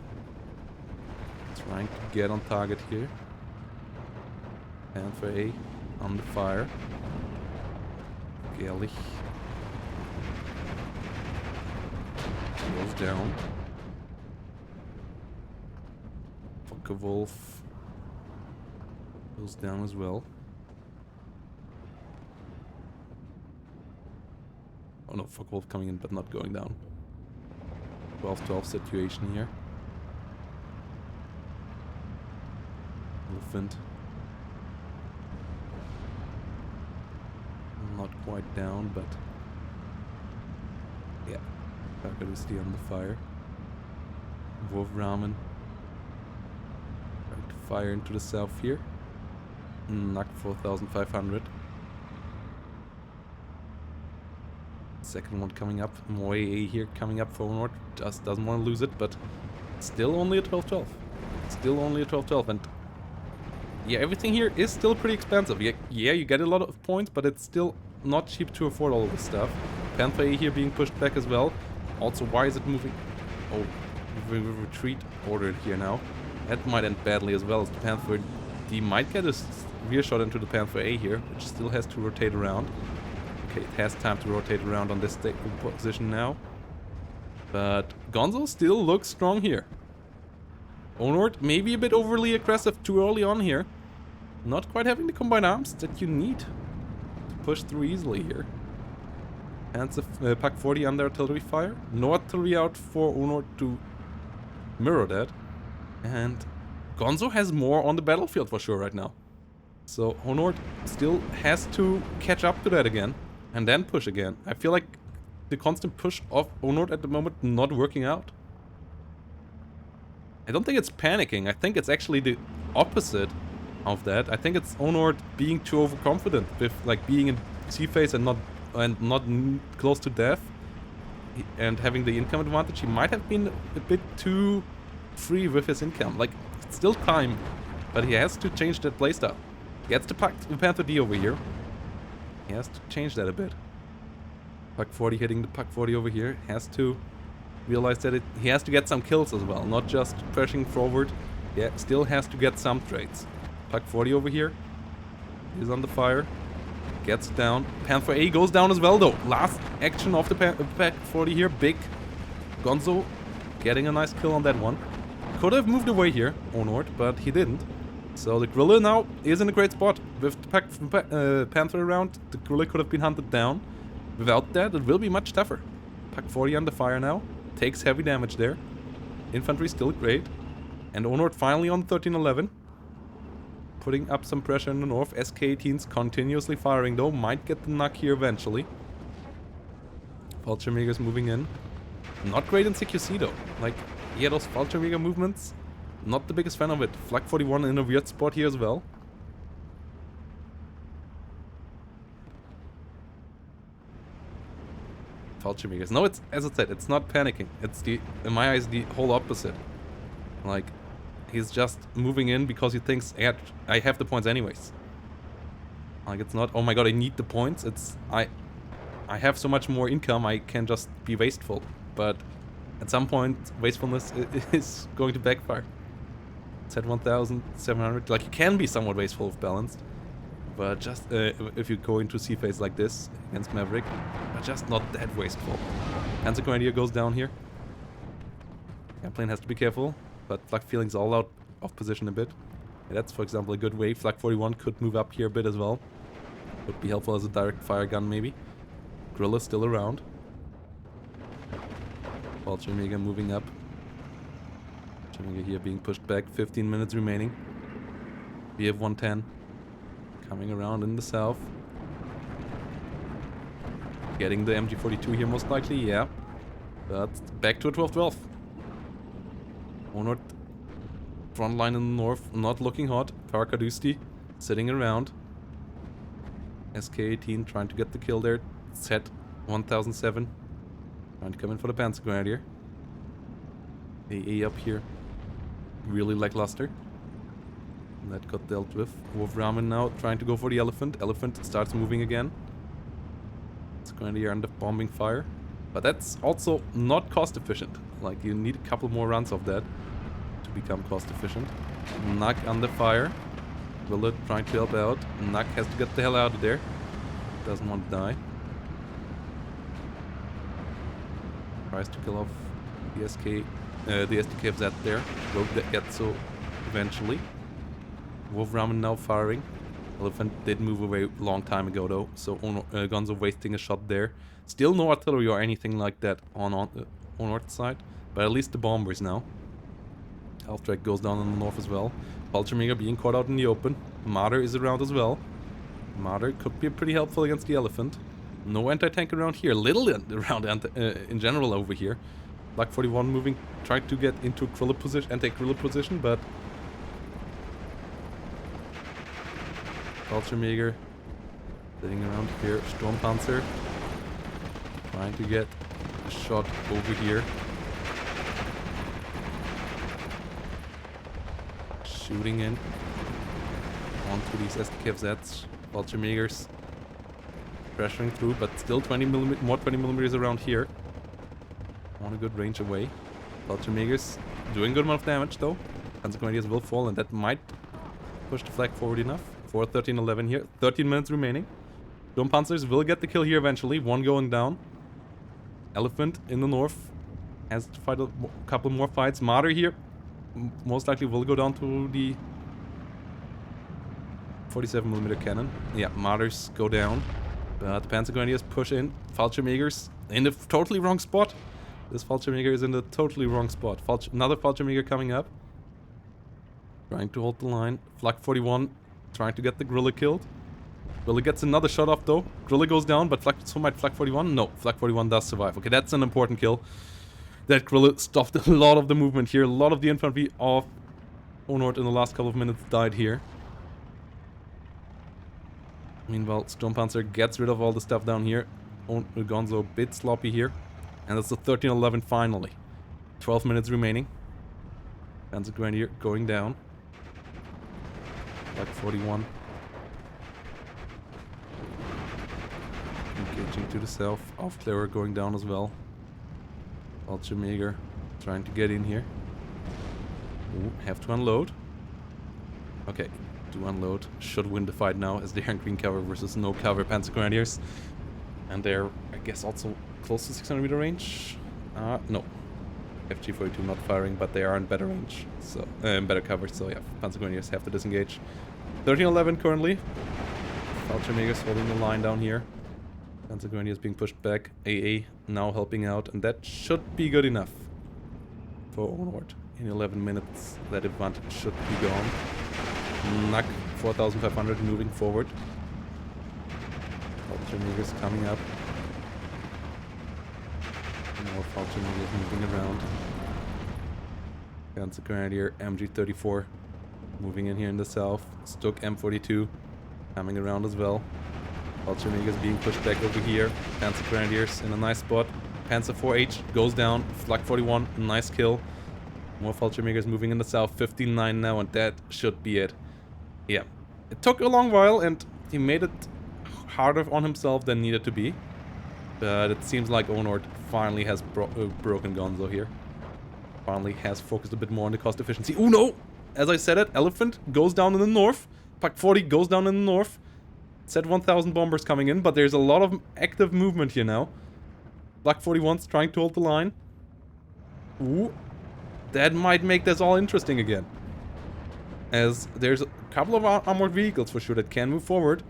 trying to get on target here. Panther A under fire. Gerlich goes down. Wolf goes down as well. Oh no, Wolf coming in but not going down. 12-12 situation here. Elephant. Not quite down, but yeah. Arkadusti on the fire. Wolframen trying to fire into the south here. Knock 4,500. Second one coming up. Moe A here coming up for Onord. Just doesn't want to lose it, but still only a 12-12. Still only a 12-12, and yeah, everything here is still pretty expensive. Yeah, you get a lot of points, but it's still not cheap to afford all of this stuff. Panther A here being pushed back as well. Also, why is it moving? Oh, retreat ordered here now. That might end badly as well, as the Panther D might get a rear shot into the Panther A here, which still has to rotate around. Okay, it has time to rotate around on this position now. But Gonzo still looks strong here. Onord maybe a bit overly aggressive too early on here. Not quite having the combined arms that you need to push through easily here. Panzer Pak 40 under artillery fire. No artillery out for Onord to mirror that. And Gonzo has more on the battlefield for sure right now. So Onord still has to catch up to that again. And then push again. I feel like the constant push of Onord at the moment not working out. I don't think it's panicking. I think it's actually the opposite of that. I think it's Onord being too overconfident with like being in C phase and not close to death and having the income advantage. He might have been a bit too free with his income. Like, it's still time, but he has to change that playstyle. He gets the Panther D over here. He has to change that a bit. Pak 40 hitting the Pak 40 over here. Has to realize that he has to get some kills as well, not just pushing forward. Yeah, still has to get some trades. Pak 40 over here. He's on the fire. Gets down. Panther A goes down as well though. Last action of the Pak 40 here. Big. Gonzo getting a nice kill on that one. Could have moved away here, Onord, but he didn't. So the Gorilla now is in a great spot. With the Panther around, the Gorilla could have been hunted down. Without that, it will be much tougher. Pak 40 under fire now. Takes heavy damage there. Infantry still great. And Onord finally on 1311. Putting up some pressure in the north. SK-18s continuously firing though. Might get the knock here eventually. Fallschirmjäger's moving in. Not great in CQC though. Like, yeah, those Fallschirmjäger movements. Not the biggest fan of it. Flak 41 in a weird spot here as well. Fallschirmjägers. No, it's, as I said, it's not panicking. It's the, in my eyes, the whole opposite. Like, he's just moving in because he thinks, I have the points anyways. Like, it's not, oh my god, I need the points. It's, I have so much more income, I can just be wasteful. But at some point, wastefulness is going to backfire. It's at 1,700. Like, you can be somewhat wasteful if balanced. But just, if you go into C-phase like this against Maverick, but just not that wasteful. Panzer Grenadier goes down here. Airplane has to be careful, but Flak Feeling's all out of position a bit. Yeah, that's, for example, a good way. Flak 41 could move up here a bit as well. Would be helpful as a direct fire gun, maybe. Gorilla's still around. Fallschirmjäger moving up. Fallschirmjäger here being pushed back. 15 minutes remaining. BF 110 coming around in the south. Getting the MG42 here most likely, yeah. But back to a 12-12. Onord, front line in the north, not looking hot. Parkadusti sitting around. SK18 trying to get the kill there. Set 1007. Trying to come in for the Panzer Grenadier. AA up here. Really lackluster. That got dealt with. Wolf Ramen now trying to go for the elephant. Elephant starts moving again. It's Grenadier under bombing fire. But that's also not cost efficient. Like, you need a couple more runs of that to become cost efficient. Nak under fire. Willet trying to help out. Nak has to get the hell out of there. Doesn't want to die. Tries to kill off the SDKFZ there. Will get so eventually. Wolf Ramen now firing. Elephant did move away a long time ago though, so Gonzo wasting a shot there. Still no artillery or anything like that on Onord's side, but at least the bombers now. Half track goes down in the north as well. Vulture being caught out in the open. Marder is around as well. Marder could be pretty helpful against the elephant. No anti-tank around here. Little around in general over here. Black 41 moving, trying to get into Krilla position, anti-Krilla position, but Vulture sitting around here. Sturmpanzer trying to get a shot over here. Shooting in onto these SDKFZs. Vulture pressuring through, but still 20mm, more 20mm around here. On a good range away. Vulture doing good amount of damage though. Panzer Grenadiers will fall, and that might push the flag forward enough. 4:13:11 here. 13 minutes remaining. Sturmpanzers will get the kill here eventually. One going down. Elephant in the north has to fight a couple more fights. Marder here most likely will go down to the 47mm cannon. Yeah, Marders go down. But the Panzer Grenadiers push in. Fallschirmjägers in the totally wrong spot. This Fallschirmjäger is in the totally wrong spot. Another Fallschirmjäger coming up. Trying to hold the line. Flak 41 trying to get the Grilla killed. Grilla gets another shot off though. Grilla goes down, but so might Flak 41? No, Flak 41 does survive. Okay, that's an important kill. That Grilla stopped a lot of the movement here. A lot of the infantry of Onord in the last couple of minutes died here. Meanwhile, Sturmpanzer gets rid of all the stuff down here. Gonzo a bit sloppy here. And that's the 13:11 finally. 12 minutes remaining. Panzer Grenadier going down. Like 41. Engaging to the south. Aufklärer going down as well. Vulture trying to get in here. Ooh, have to unload. Okay, to unload. Should win the fight now as they're in green cover versus no cover Panzer Grenadiers. And they're, I guess, also close to 600 meter range. No. FG42 not firing, but they are in better range. So, better cover, so yeah, Panzer Grenadiers have to disengage. 13:11 currently. Vulture holding the line down here. Panzer Grenadiers being pushed back. AA now helping out, and that should be good enough for Onord. In 11 minutes, that advantage should be gone. Nak 4,500 moving forward. Vulture coming up. More Vulture moving around. Panzer Grenadier MG34 moving in here in the south. Stuk M42 coming around as well. Vulture being pushed back over here. Panzer Grenadiers in a nice spot. Panzer 4H goes down. Flak 41, nice kill. More Vulture moving in the south. 15-9 now, and that should be it. Yeah, it took a long while, and he made it harder on himself than needed to be. But it seems like Onord finally has broken Gonzo here. Finally has focused a bit more on the cost efficiency. Oh no! As I said it, Elephant goes down in the north. Pak 40 goes down in the north. Said 1,000 bombers coming in, but there's a lot of active movement here now. Black 41's trying to hold the line. Ooh. That might make this all interesting again. As there's a couple of armored vehicles for sure that can move forward.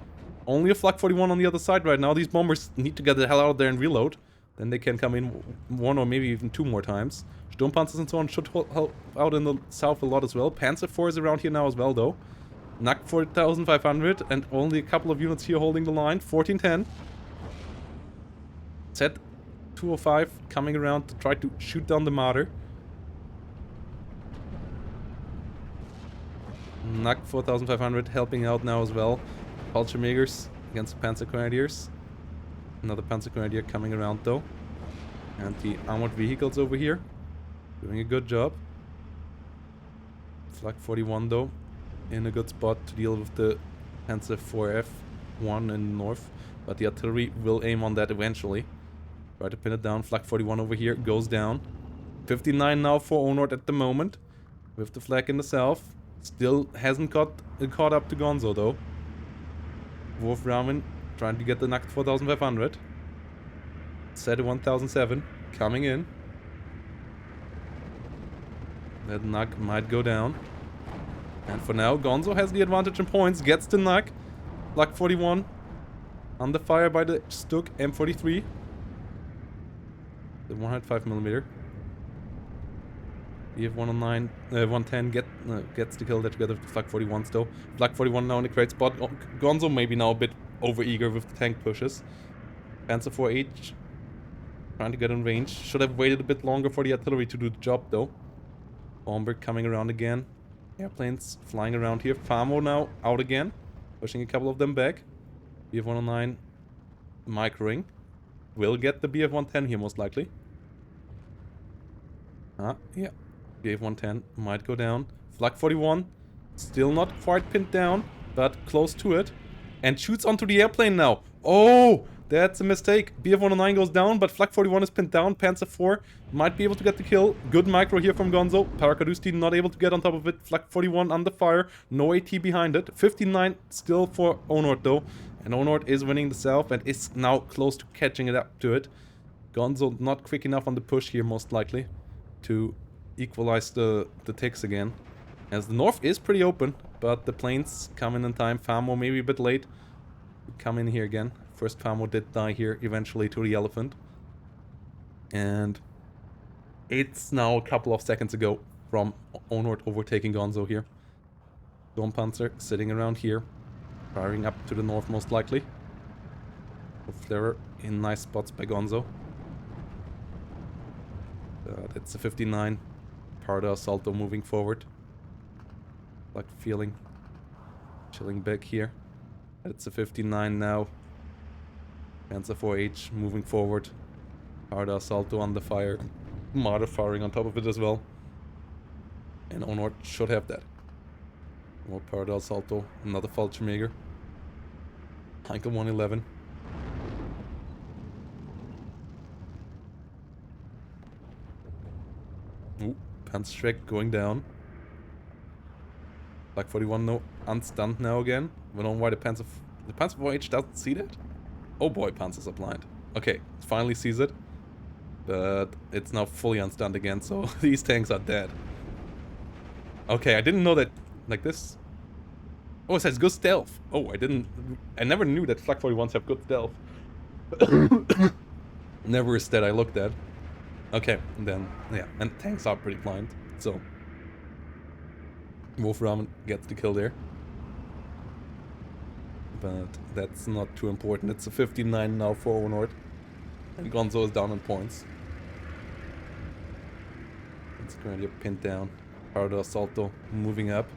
Only a Flak 41 on the other side right now. These bombers need to get the hell out of there and reload. Then they can come in one or maybe even two more times. Sturmpanzers and so on should help out in the south a lot as well. Panzer 4 is around here now as well though. Nak 4,500 and only a couple of units here holding the line. 1410. Set 205 coming around to try to shoot down the Marder. Nack 4500 helping out now as well. Fallschirmjägers against the Panzer Grenadiers. Another Panzer Grenadier coming around though. And the armored vehicles over here doing a good job. Flak 41 though in a good spot to deal with the Panzer 4F1 in the north. But the artillery will aim on that eventually. Try to pin it down. Flak 41 over here goes down. 59 now for Onord at the moment. With the flag in the south. Still hasn't got caught up to Gonzo though. Wolf Ramen trying to get the Nacht 4500. Set 1007 coming in. That Nack might go down. And for now, Gonzo has the advantage in points. Gets the Nack. Flak 41 under fire by the Stuk M43. The 105mm. BF-109, 110 gets the kill there together with the Flak 41 still. Flak 41 now in a great spot. Gonzo maybe now a bit over-eager with the tank pushes. Panzer 4H trying to get in range. Should have waited a bit longer for the artillery to do the job though. Bomber coming around again. Airplanes flying around here. Famo now out again. Pushing a couple of them back. BF-109 microing. Will get the BF-110 here most likely. Yeah. BF-110 might go down. Flak 41 still not quite pinned down, but close to it. And shoots onto the airplane now. Oh, that's a mistake. BF-109 goes down, but Flak 41 is pinned down. Panzer 4 might be able to get the kill. Good micro here from Gonzo. Parakadusti not able to get on top of it. Flak 41 under fire. No AT behind it. 59 still for Onord though. And Onord is winning the south and is now close to catching it up to it. Gonzo not quick enough on the push here most likely to equalize the ticks again. As the north is pretty open, but the planes come in time. Famo maybe a bit late. Come in here again. First Famo did die here eventually to the elephant. And it's now a couple of seconds ago from Onord overtaking Gonzo here. Sturmpanzer sitting around here. Firing up to the north most likely. Flare in nice spots by Gonzo. That's a 59. Parda Assalto moving forward. Like feeling. Chilling back here. It's a 59 now. Panzer 4H moving forward. Parda Assalto on the fire. Marder firing on top of it as well. And Onord should have that. More Parda Assalto. Another Fallschirmjäger. Heinkel 111. Ooh, Panzerschreck going down. Flak 41 no unstunned now again. We don't know why the Panzer 4H doesn't see that. Oh boy, Panzers are blind. Okay, it finally sees it. But it's now fully unstunned again, so these tanks are dead. Okay, I didn't know that like this. Oh, it says good stealth. Oh, I never knew that Flak 41s have good stealth. Never a stat I looked at. Okay, then, yeah, and tanks are pretty blind, so Wolf Ramen gets the kill there. But that's not too important. It's a 59 now for Onord. And Gonzo is down in points. It's currently pinned down. Pardo Assalto moving up.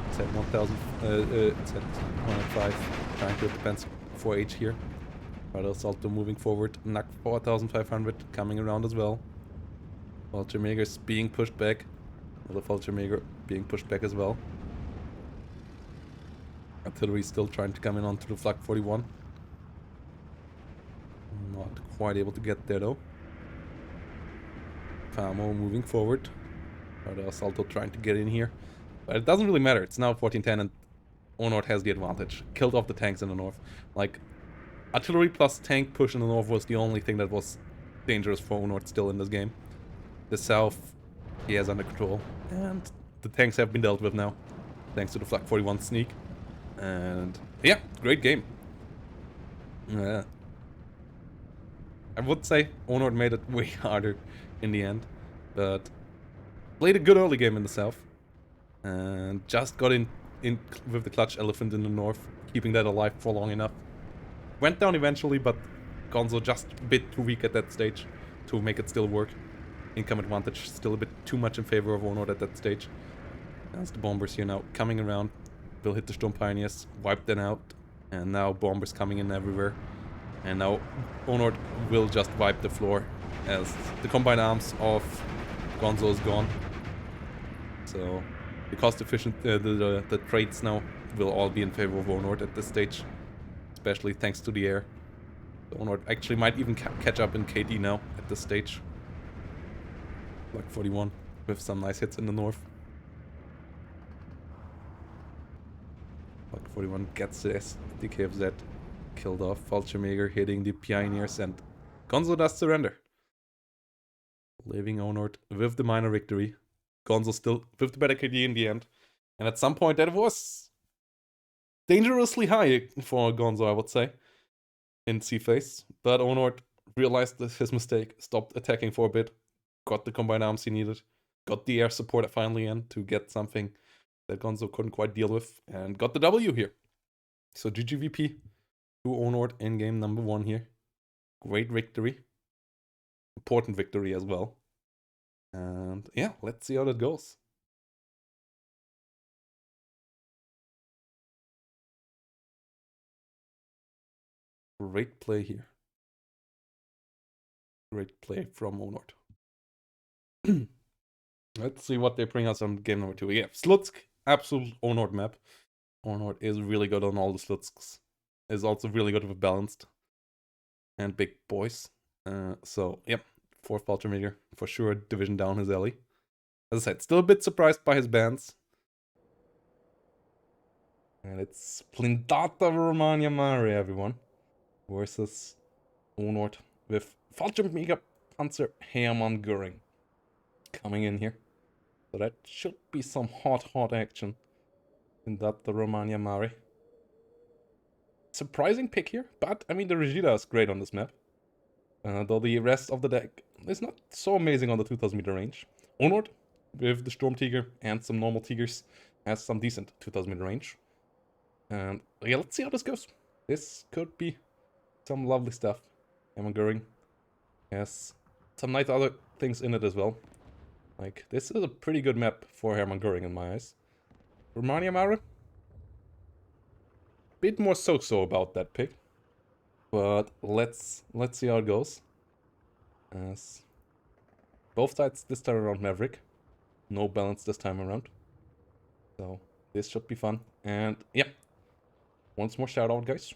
It's at 1000, it's at 105. Trying to advance 4H here. Pardo Assalto moving forward. Nack 4500 coming around as well. Fallschirmjäger is being pushed back. Another Fallschirmjäger being pushed back as well. Artillery still trying to come in onto the Flak 41. Not quite able to get there though. Famo moving forward. Pardo Assalto trying to get in here. But it doesn't really matter. It's now 14-10 and Onord has the advantage. Killed off the tanks in the north. Like, artillery plus tank push in the north was the only thing that was dangerous for Onord still in this game. The south, he has under control. And the tanks have been dealt with now. Thanks to the Flak 41 sneak. And yeah, great game. I would say Onord made it way harder in the end. But played a good early game in the south. And just got in with the clutch elephant in the north. Keeping that alive for long enough. Went down eventually, but Gonzo just a bit too weak at that stage to make it still work. Income advantage still a bit too much in favor of Onord at that stage. As the bombers here now coming around, will hit the Storm Pioneers, wipe them out, and now bombers coming in everywhere. And now Onord will just wipe the floor as the combined arms of Gonzo is gone. So the cost efficient, the trades now will all be in favor of Onord at this stage, especially thanks to the air. So Onord actually might even catch up in KD now at this stage. Like 41 with some nice hits in the north. Like 41 gets the DKFZ killed off. Fallschirmjäger hitting the Pioneers, and Gonzo does surrender. Leaving Onord with the minor victory. Gonzo still with the better KD in the end. And at some point that was dangerously high for Gonzo, I would say, in C-Phase. But Onord realized his mistake, stopped attacking for a bit, got the combined arms he needed, got the air support finally in to get something that Gonzo couldn't quite deal with, and got the W here. So GGVP to Onord in game number 1 here. Great victory. Important victory as well. And yeah, let's see how that goes. Great play here. Great play from Onord. Let's see what they bring us on game number 2. Yeah, Slutsk, absolute Onord map. Onord is really good on all the Slutsks. Is also really good with balanced and big boys. So, yep, 4th Fallschirmjäger, for sure, division down his alley. As I said, still a bit surprised by his bans. And it's Splindata Romania Mare, everyone, versus Onord with Fallschirmjäger Panzer Hermann Göring coming in here. So that should be some hot action in that the Romania Mare. Surprising pick here, but I mean the Regida is great on this map. Though the rest of the deck is not so amazing on the 2000 meter range. Onord with the Storm Tiger and some normal Tigers has some decent 2000 meter range. And yeah, let's see how this goes. This could be some lovely stuff. Hermann Göring has some nice other things in it as well. Like, this is a pretty good map for Hermann Göring in my eyes. Romania Mare? Bit more so-so about that pick. But let's see how it goes. As both sides this time around Maverick. No balance this time around. So this should be fun. And yeah. Once more shout out, guys.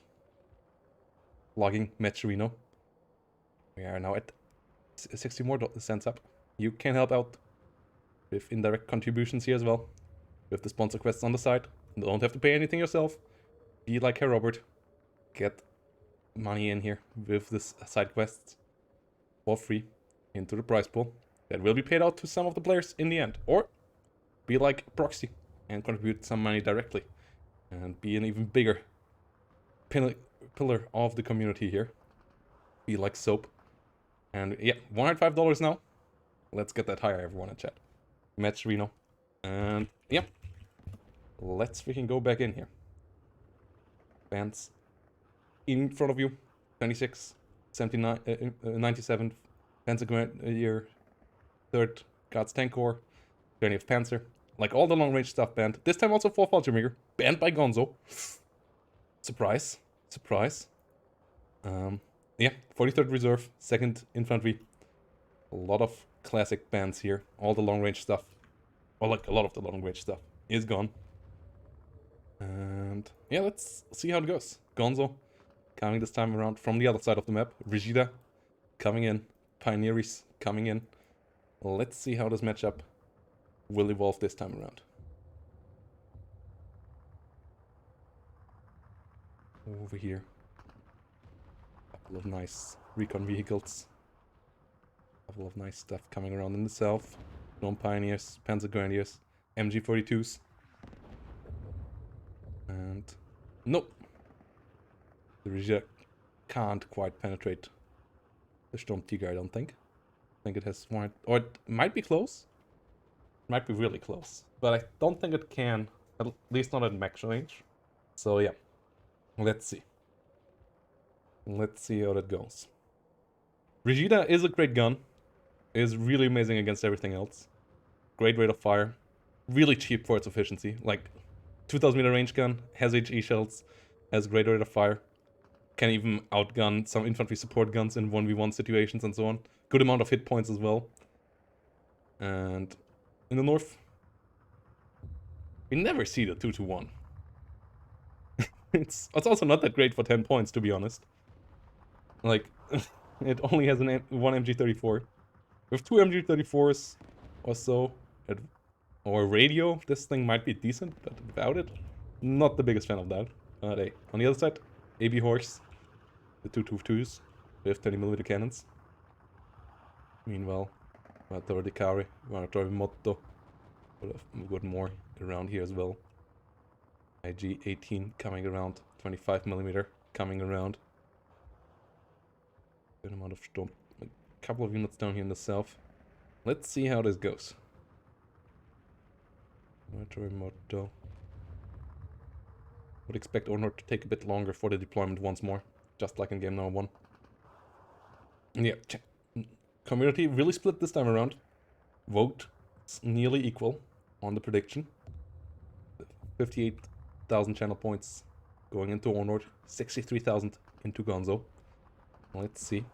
Logging Matcherino. We are now at 60 more cents up. You can help out with indirect contributions here as well. With the sponsor quests on the side. You don't have to pay anything yourself. Be like Herr Robert. Get money in here with this side quests for free into the prize pool. That will be paid out to some of the players in the end. Or be like Proxy and contribute some money directly. And be an even bigger pillar of the community here. Be like Soap. And yeah, $105 now. Let's get that higher, everyone in chat. Match Reno. And yeah. Let's freaking go back in here. Bands in front of you. 26, 79, 97. Panzer year. 3rd Guards Tank Corps. 20th Panzer. Like all the long range stuff banned. This time also 4th Fallschirmjäger. Banned by Gonzo. Surprise. Surprise. Yeah, 43rd Reserve, 2nd Infantry. A lot of classic bands here. All the long range stuff, or like a lot of the long range stuff, is gone. And yeah, let's see how it goes. Gonzo coming this time around from the other side of the map. Regida coming in. Pioneers coming in. Let's see how this matchup will evolve this time around. Over here. Couple of nice recon vehicles. Couple of nice stuff coming around in the south. Gnome Pioneers, Panzer Grenadiers, MG42s. And nope. The Regia can't quite penetrate the Storm Tiger, I don't think. I think it has one, or it might be close. It might be really close. But I don't think it can, at least not at max range. So yeah, let's see. Let's see how that goes. Regida is a great gun. Is really amazing against everything else. Great rate of fire. really cheap for its efficiency. Like 2000 meter range gun, has HE shells, has great rate of fire, can even outgun some infantry support guns in 1v1 situations and so on. Good amount of hit points as well. And in the north, we never see the 2-1. It's also not that great for 10 points, to be honest. Like, it only has one MG34. With 2 MG34s or so, or radio, this thing might be decent, but without it, not the biggest fan of that. On the other side, AB Horse, the 222s with 20mm cannons. Meanwhile, Torre di Cari, Torre Motto, we've got more around here as well. IG-18 coming around, 25mm coming around. Good amount of storm. A couple of units down here in the south. Let's see how this goes. Torre Motto. Would expect Onord to take a bit longer for the deployment once more, just like in game number 1. And yeah, community really split this time around. Vote nearly equal on the prediction. 58,000 channel points going into Onord, 63,000 into Gonzo. Let's see.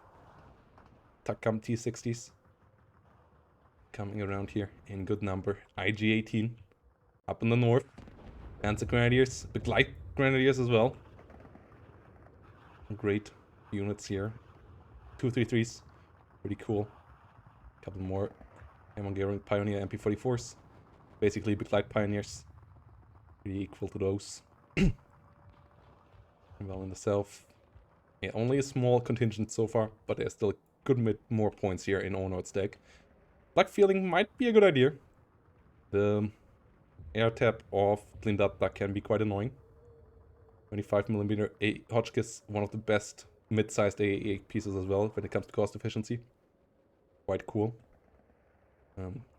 Takam T60s coming around here in good number. IG-18 up in the north. Panzer Grenadiers, the Light Grenadiers as well. Great units here. 233s, pretty cool. Couple more Hungarian Pioneer MP44s. Basically big light pioneers. Pretty equal to those. Well, in the south, yeah, only a small contingent so far, but there's still a good bit more points here in Onord's deck. Black Feeling might be a good idea. The air tap of Blindata can be quite annoying. 25mm Hotchkiss, one of the best mid-sized AAA pieces as well when it comes to cost efficiency. Quite cool.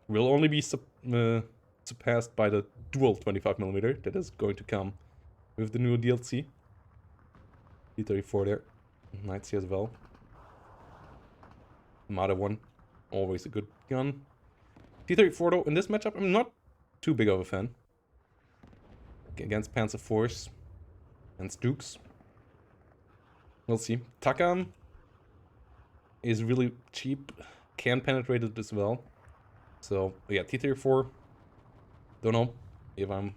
Will only be surpassed by the dual 25mm that is going to come with the new DLC. T-34 there. Knights here as well. Mother one, always a good gun. T-34 though, in this matchup, I'm not too big of a fan. Against Panzer IVs and Stukes. We'll see. Takam is really cheap, can penetrate it as well. So, yeah, T-34, don't know if I'm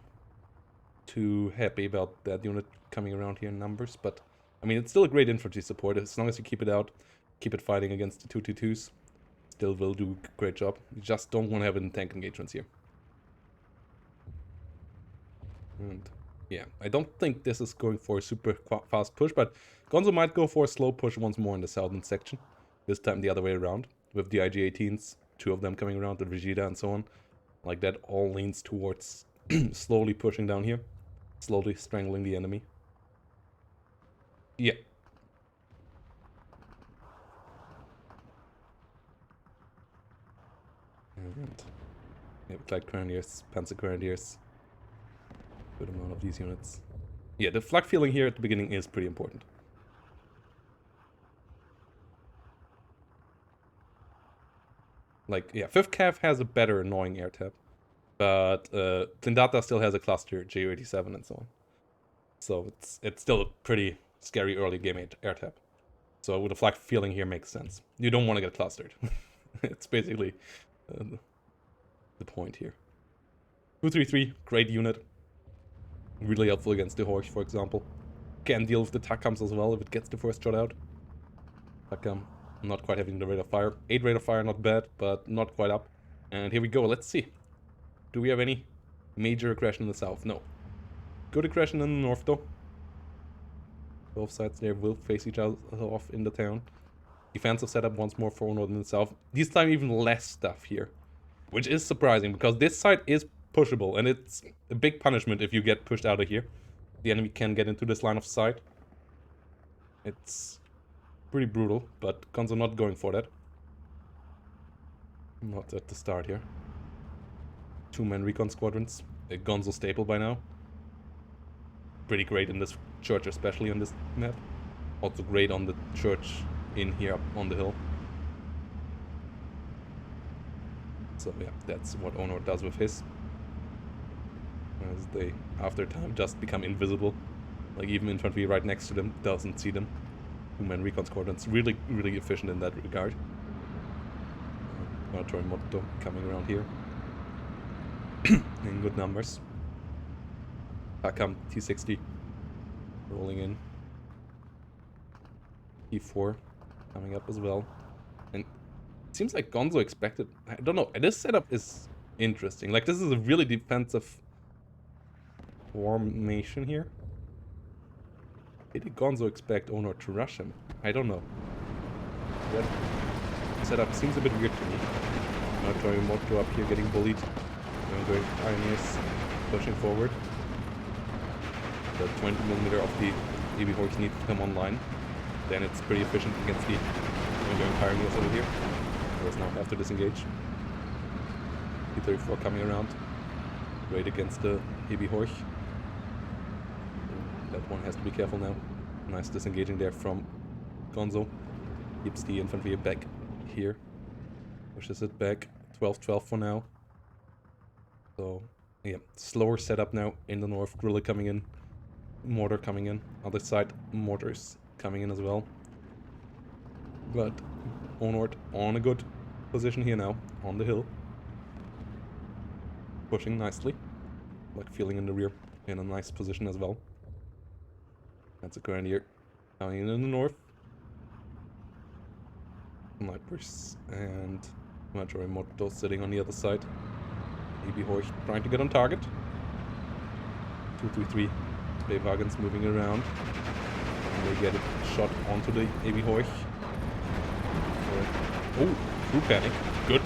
too happy about that unit coming around here in numbers, but I mean, it's still a great infantry support. As long as you keep it out, keep it fighting against the 222s, still will do a great job. You just don't want to have it in tank engagements here. And yeah, I don't think this is going for a super fast push, but Gonzo might go for a slow push once more in the southern section. This time the other way around, with the IG-18s, 2 of them coming around, the Vegeta and so on. Like that all leans towards slowly pushing down here, slowly strangling the enemy. Yeah. And yeah, Light Grenadiers, Panzer Grenadiers. Good amount of these units. Yeah, the flak feeling here at the beginning is pretty important. Like, yeah, 5th Cav has a better annoying air tap. But Blindata still has a cluster, Ju-87 and so on. So it's still a pretty scary early game air tap. So with a flak feeling here makes sense. You don't want to get clustered. It's basically the point here. 233, great unit. Really helpful against the Horse, for example. Can deal with the Takams as well if it gets the first shot out. Takam not quite having the rate of fire. 8 rate of fire, not bad, but not quite up. And here we go, let's see. Do we have any major aggression in the south? No. Good aggression in the north though. Both sides there will face each other off in the town. Defensive setup once more for Onord in the south. This time even less stuff here. Which is surprising because this side is pushable and it's a big punishment if you get pushed out of here. The enemy can get into this line of sight. It's pretty brutal, but Gonzo not going for that. Not at the start here. 2-man recon squadrons. A Gonzo staple by now. Pretty great in this church, especially on this map. Also great on the church in here up on the hill. So yeah, that's what Onord does with his. as they, after time, just become invisible. Like, even infantry right next to them doesn't see them. Two-man recon squadrons, really, really efficient in that regard. Monitory Motto coming around here. In good numbers. Takam T60 rolling in. T4 coming up as well. And it seems like Gonzo expected... I don't know, this setup is interesting. Like, this is a really defensive formation here. Did Gonzo expect Onord to rush him? I don't know. That setup seems a bit weird to me. Monitory Motto up here getting bullied. Going Pioneers pushing forward. The 20mm of the AB Horse needs to come online. Then it's pretty efficient against the going Pioneers over here. Does now have to disengage. T-34 coming around. Great against the AB Horse. That one has to be careful now. Nice disengaging there from Gonzo. Keeps the infantry back here. Pushes it back. 12-12 for now. So, yeah, slower setup now in the north. Guerrilla coming in. Mortar coming in. Other side, mortars coming in as well. But Onord on a good position here now, on the hill. Pushing nicely. Like feeling in the rear in a nice position as well. That's a Grenadier coming in the north. Snipers and Major Motto sitting on the other side. AB Horch trying to get on target. 2-3-3. Bay wagons moving around. And they get a shot onto the AB Horch. Oh, true panic. Good.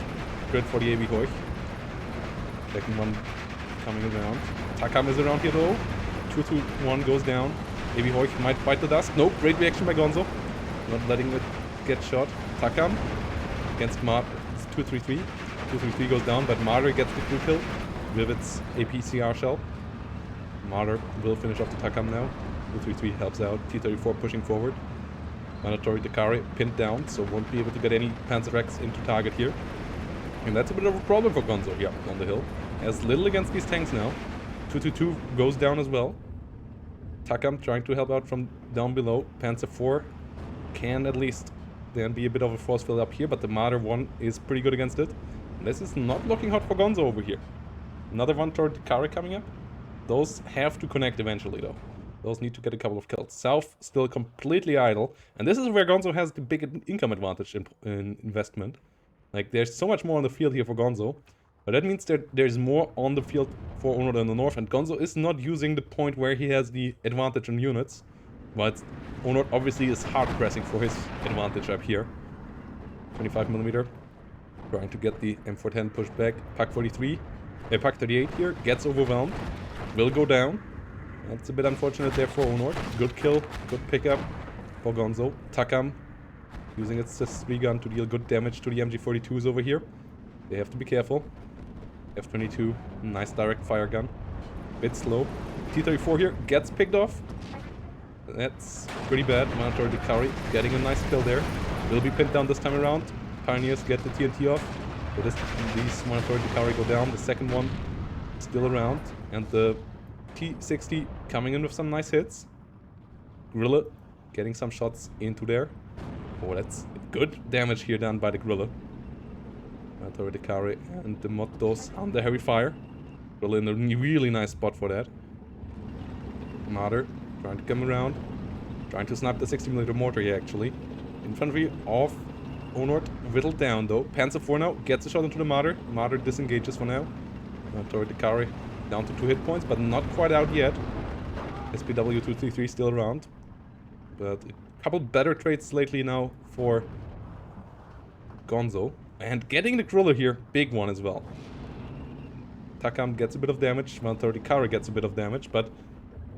Good for the AB Horch. Second one coming around. Takam is around here though. 2-1 goes down. AB Horch might bite the dust. Nope, great reaction by Gonzo. Not letting it get shot. Takam against Mar. It's 2-3-3. 2-3-3 goes down, but Marder gets the crew kill with its APCR shell. Marder will finish off the Takam now. 2-3-3 helps out. T-34 pushing forward. Mandatory Dakari pinned down, so won't be able to get any Panzerwrecks into target here. And that's a bit of a problem for Gonzo here on the hill. Has little against these tanks now. 2-2-2 goes down as well. Takam trying to help out from down below. Panzer 4 can at least then be a bit of a force field up here, but the Marder 1 is pretty good against it. And this is not looking hot for Gonzo over here. Another one toward Dakari coming up. Those have to connect eventually though. Those need to get a couple of kills. South still completely idle. And this is where Gonzo has the big income advantage in investment. Like, there's so much more on the field here for Gonzo. But that means that there's more on the field for Onord in the north. And Gonzo is not using the point where he has the advantage in units. But Onord obviously is hard pressing for his advantage up here. 25mm. Trying to get the M410 pushed back. Pak 43. Pak 38 here. Gets overwhelmed. Will go down. That's a bit unfortunate there for Onord. Good kill. Good pickup for Gonzo. Takam using its CIS-3 gun to deal good damage to the MG42s over here. They have to be careful. F22. Nice direct fire gun. Bit slow. T-34 here. Gets picked off. That's pretty bad. Mandatory Dakari getting a nice kill there. Will be pinned down this time around. Pioneers get the TNT off. So these Mandatory Dakari go down. The second one still around. And the T60 coming in with some nice hits. Guerrilla getting some shots into there. Oh, that's good damage here done by the Guerrilla. Mandatory Dakari and the Mottos under heavy fire. Guerrilla in a really nice spot for that. Marder trying to come around. Trying to snipe the 60mm mortar here, actually. Infantry of Onord whittled down, though. Panzer 4 now gets a shot into the Marder. Marder disengages for now. Mandatory Dakari down to 2 hit points, but not quite out yet. SPW 233 still around. But a couple better trades lately now for Gonzo. And getting the Guerrilla here, big one as well. Takam gets a bit of damage. Mandatory Dakari gets a bit of damage, but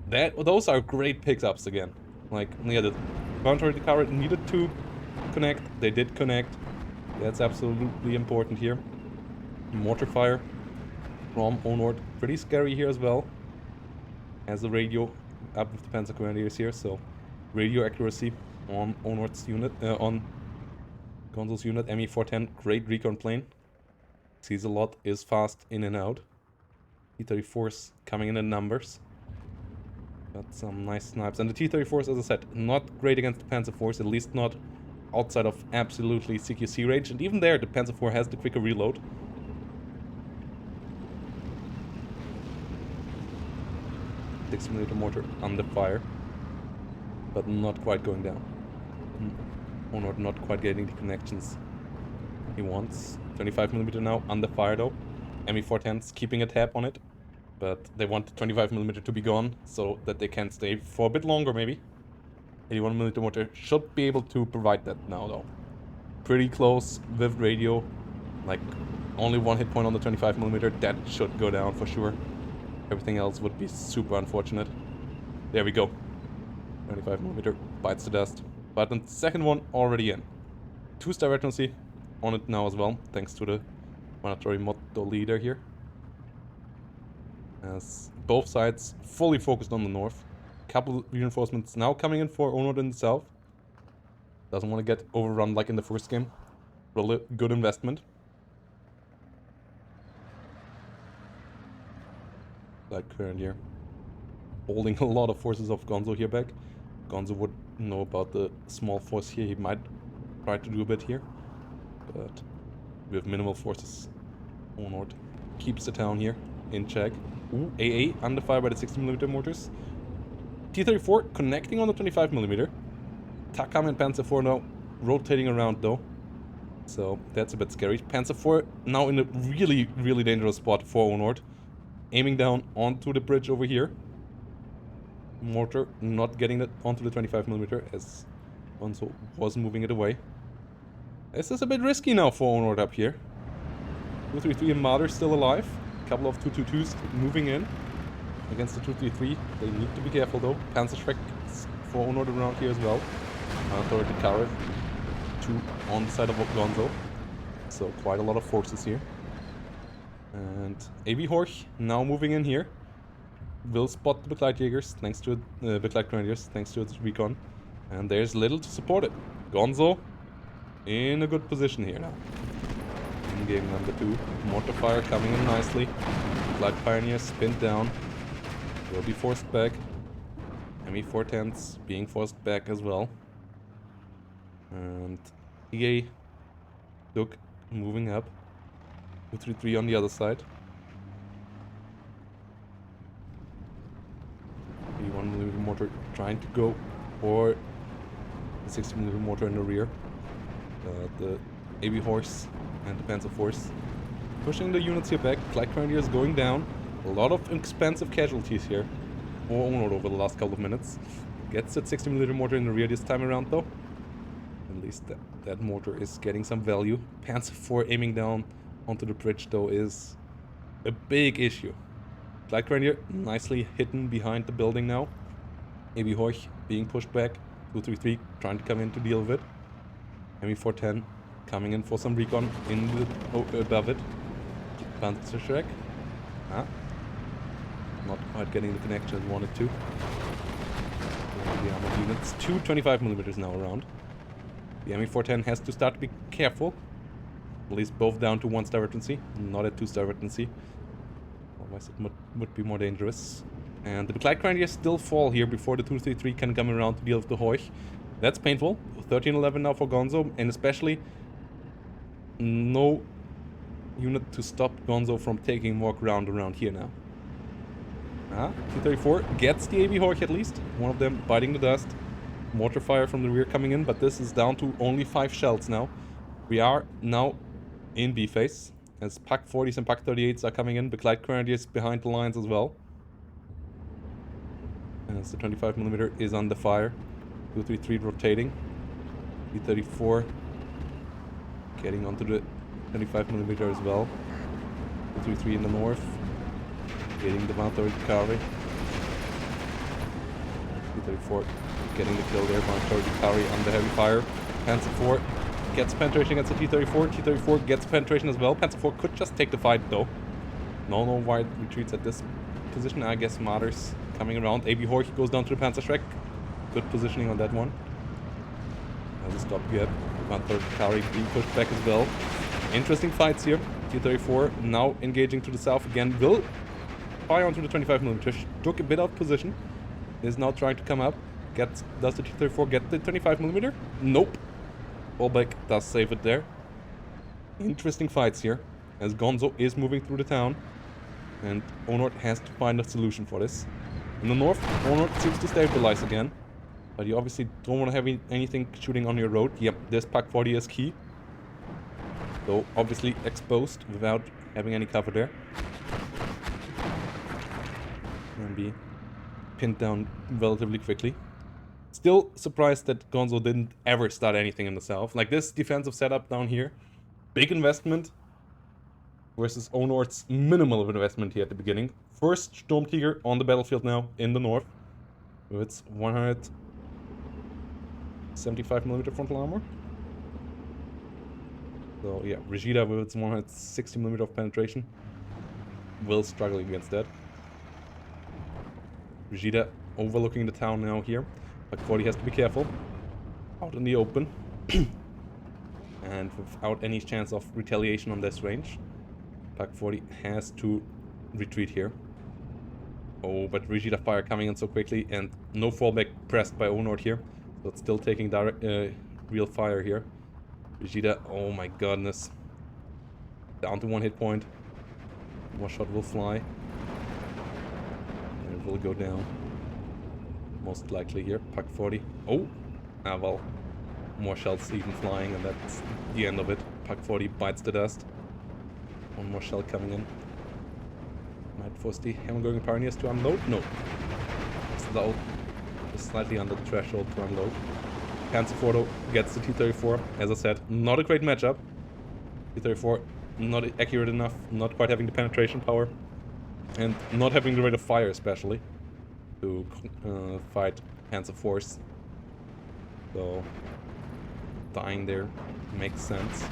those are great pickups again. Like, yeah, the Mandatory Dakari needed to connect. They did connect. That's absolutely important here. Mortar fire from Onord. Pretty scary here as well. Has the radio up with the Panzer Grenadiers here, so radio accuracy on Onord's unit, on Gonzo's unit. ME410, great recon plane. Sees a lot, is fast in and out. T-34s coming in numbers. Got some nice snipes. And the T-34s, as I said, not great against the Panzer IVs, at least not outside of absolutely CQC range. And even there, the Panzer IV has the quicker reload. .6mm mortar under fire, but not quite going down. Onord not quite getting the connections he wants. 25mm now under fire though. ME410's keeping a tab on it, but they want the 25mm to be gone so that they can stay for a bit longer maybe. 81mm mortar should be able to provide that now though. Pretty close with radio, like only one hit point on the 25mm, that should go down for sure. Everything else would be super unfortunate. There we go. 25mm bites the dust. But the second one already in. 2-star veterancy on it now as well, thanks to the mandatory motto leader here. As both sides fully focused on the north. Couple reinforcements now coming in for Onord in the south. Doesn't want to get overrun like in the first game. Really good investment. Like current here. Holding a lot of forces of Gonzo here back. Gonzo would know about the small force here. He might try to do a bit here. But with minimal forces, Onord keeps the town here in check. Ooh, AA under fire by the 60mm mortars. T-34 connecting on the 25mm. Takam and Panzer IV now rotating around though. So that's a bit scary. Panzer IV now in a really, really dangerous spot for Onord. Aiming down onto the bridge over here. Mortar not getting it onto the 25mm as Gonzo was moving it away. This is a bit risky now for Onord up here. 233 and Marder still alive. A couple of 222s moving in against the 233. They need to be careful though. Panzerschreck for Onord around here as well. Authority Kareth. 2 on the side of Gonzo. So quite a lot of forces here. And AB Horch now moving in here. Will spot the Begleitjägers thanks to Begleitgrenadiers thanks to its recon. And there's little to support it. Gonzo in a good position here now. In game number 2. Mortar fire coming in nicely. Light Pioneers pinned down. Will be forced back. ME410s being forced back as well. And EA Duke moving up. 233 on the other side. 81mm mortar trying to go for the 60mm mortar in the rear. The AB Horse and the Panzer Force pushing the units here back. Light Grenadiers going down. A lot of expensive casualties here for Onord over the last couple of minutes. Gets that 60mm mortar in the rear this time around though. At least that mortar is getting some value. Panzer IV aiming down onto the bridge though is a big issue. Light Grenadier nicely hidden behind the building now. AB Horch being pushed back. 233 trying to come in to deal with it. ME410 coming in for some recon in the above it. Panzerschreck. Not quite getting the connection as wanted to. The armored units. 2 25mm now around. The ME410 has to start to be careful. At least both down to 1-star veterancy, not at 2-star veterancy. Otherwise it would be more dangerous. And the Begleitgrenadiers still fall here before the 233 can come around to deal with the Horch. That's painful. 13-11 now for Gonzo, and especially no unit to stop Gonzo from taking more ground around here now. 234 gets the AB Horch at least. One of them biting the dust. Mortar fire from the rear coming in, but this is down to only 5 shells now. We are now in B phase, as Pak 40s and Pak 38s are coming in. Begleitgrenadiers behind the lines as well. As the 25mm is under fire. 233 rotating. B34 getting onto the 25mm as well. 233 in the north. Getting the Mount Kari. 234 getting the kill there. Mount Kari under heavy fire. Panzer IV gets penetration against the T-34. T-34 gets penetration as well. Panzer IV could just take the fight though. No wide retreats at this position. I guess Marder's coming around. AB Horch goes down to the Panzerschreck. Good positioning on that one. As a stopgap. Panther Kari being pushed back as well. Interesting fights here. T-34 now engaging to the south again. Will fire onto the 25mm. Took a bit out of position. Is now trying to come up. Does the T-34 get the 25mm? Nope. Fallback does save it there. Interesting fights here, as Gonzo is moving through the town. And Onord has to find a solution for this. In the north, Onord seems to stabilize again. But you obviously don't want to have anything shooting on your road. Yep, this PaK-40 is key. Though obviously exposed without having any cover there. And be pinned down relatively quickly. Still surprised that Gonzo didn't ever start anything in the south. Like this defensive setup down here. Big investment. Versus Onord's minimal of investment here at the beginning. First Storm Tiger on the battlefield now in the north. With its 175mm frontal armor. So yeah, Regida with its 160mm of penetration will struggle against that. Regida overlooking the town now here. PaK-40 has to be careful. Out in the open. And without any chance of retaliation on this range. PaK-40 has to retreat here. Oh, but Regida fire coming in so quickly and no fallback pressed by Onord here. So it's still taking direct, real fire here. Regida, oh my goodness. Down to 1 hit point. One shot will fly. And it will go down. Most likely here. PaK-40. Oh! Ah well. More shells even flying and that's the end of it. PaK-40 bites the dust. One more shell coming in. Might force the hammer-going pioneers to unload? No. It's low. Just slightly under the threshold to unload. Panzer IV gets the T-34. As I said, not a great matchup. T-34 not accurate enough, not quite having the penetration power. And not having the rate of fire especially. To fight Panzer IVs. So dying there makes sense.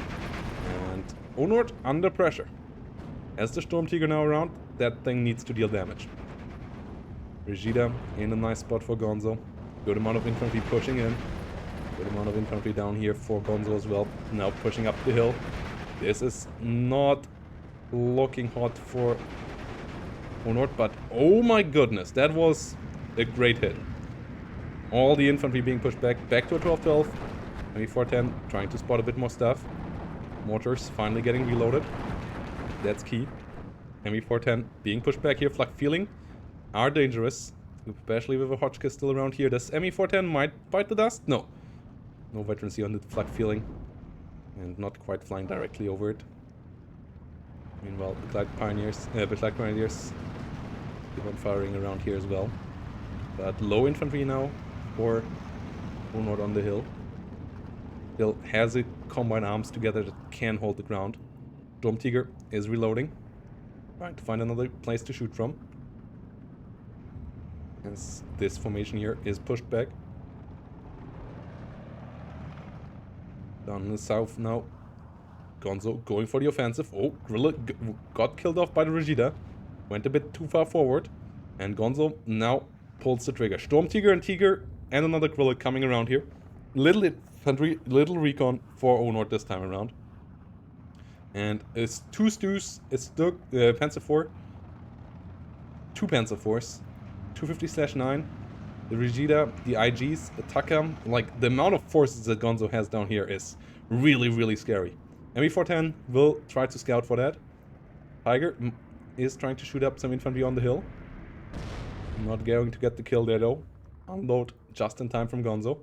And Onord under pressure. As the Storm Tiger now around, that thing needs to deal damage. Regida in a nice spot for Gonzo. Good amount of infantry pushing in. Good amount of infantry down here for Gonzo as well. Now pushing up the hill. This is not looking hot for Onord, but oh my goodness, that was a great hit. All the infantry being pushed back to a 12-12. ME410 trying to spot a bit more stuff. Mortars finally getting reloaded. That's key. ME410 being pushed back here. Flak feeling are dangerous. Especially with a Hotchkiss still around here. Does ME410 might bite the dust? No. No veterancy on the flak feeling. And not quite flying directly over it. Meanwhile, Beklagte Pioneers keep on firing around here as well. But low infantry now for Onord on the hill. Still has a combined arms together that can hold the ground. Storm Tiger is reloading. Trying to find another place to shoot from. As this formation here is pushed back. Down in the south now. Gonzo going for the offensive. Oh, Grilla got killed off by the Regida. Went a bit too far forward. And Gonzo now pulls the trigger. Storm Tiger and another Grilla coming around here. Little infantry, little recon for Onord this time around. And it's two stews. It's the Panzer IV. Two Panzer IVs. 250/9. The Regida, the IGs, the Takam. Like, the amount of forces that Gonzo has down here is really, really scary. ME410 will try to scout for that. Tiger is trying to shoot up some infantry on the hill. Not going to get the kill there though. Unload just in time from Gonzo.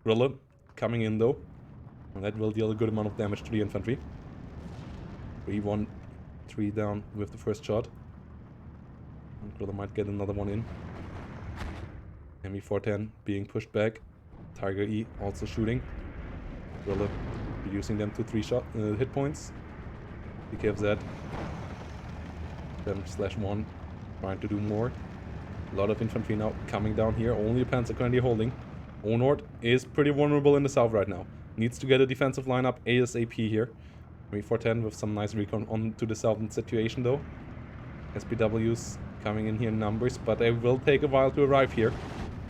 Grilla coming in though. And that will deal a good amount of damage to the infantry. 3-1, 3 down with the first shot. And Grilla might get another one in. ME410 being pushed back. Tiger E also shooting. Grilla reducing them to 3 hit points. PK of Z. 7/1. Trying to do more. A lot of infantry now coming down here. Only a Panzer currently holding. Onord is pretty vulnerable in the south right now. Needs to get a defensive lineup ASAP here. ME410 with some nice recon onto the southern situation though. SPWs coming in here in numbers, but they will take a while to arrive here.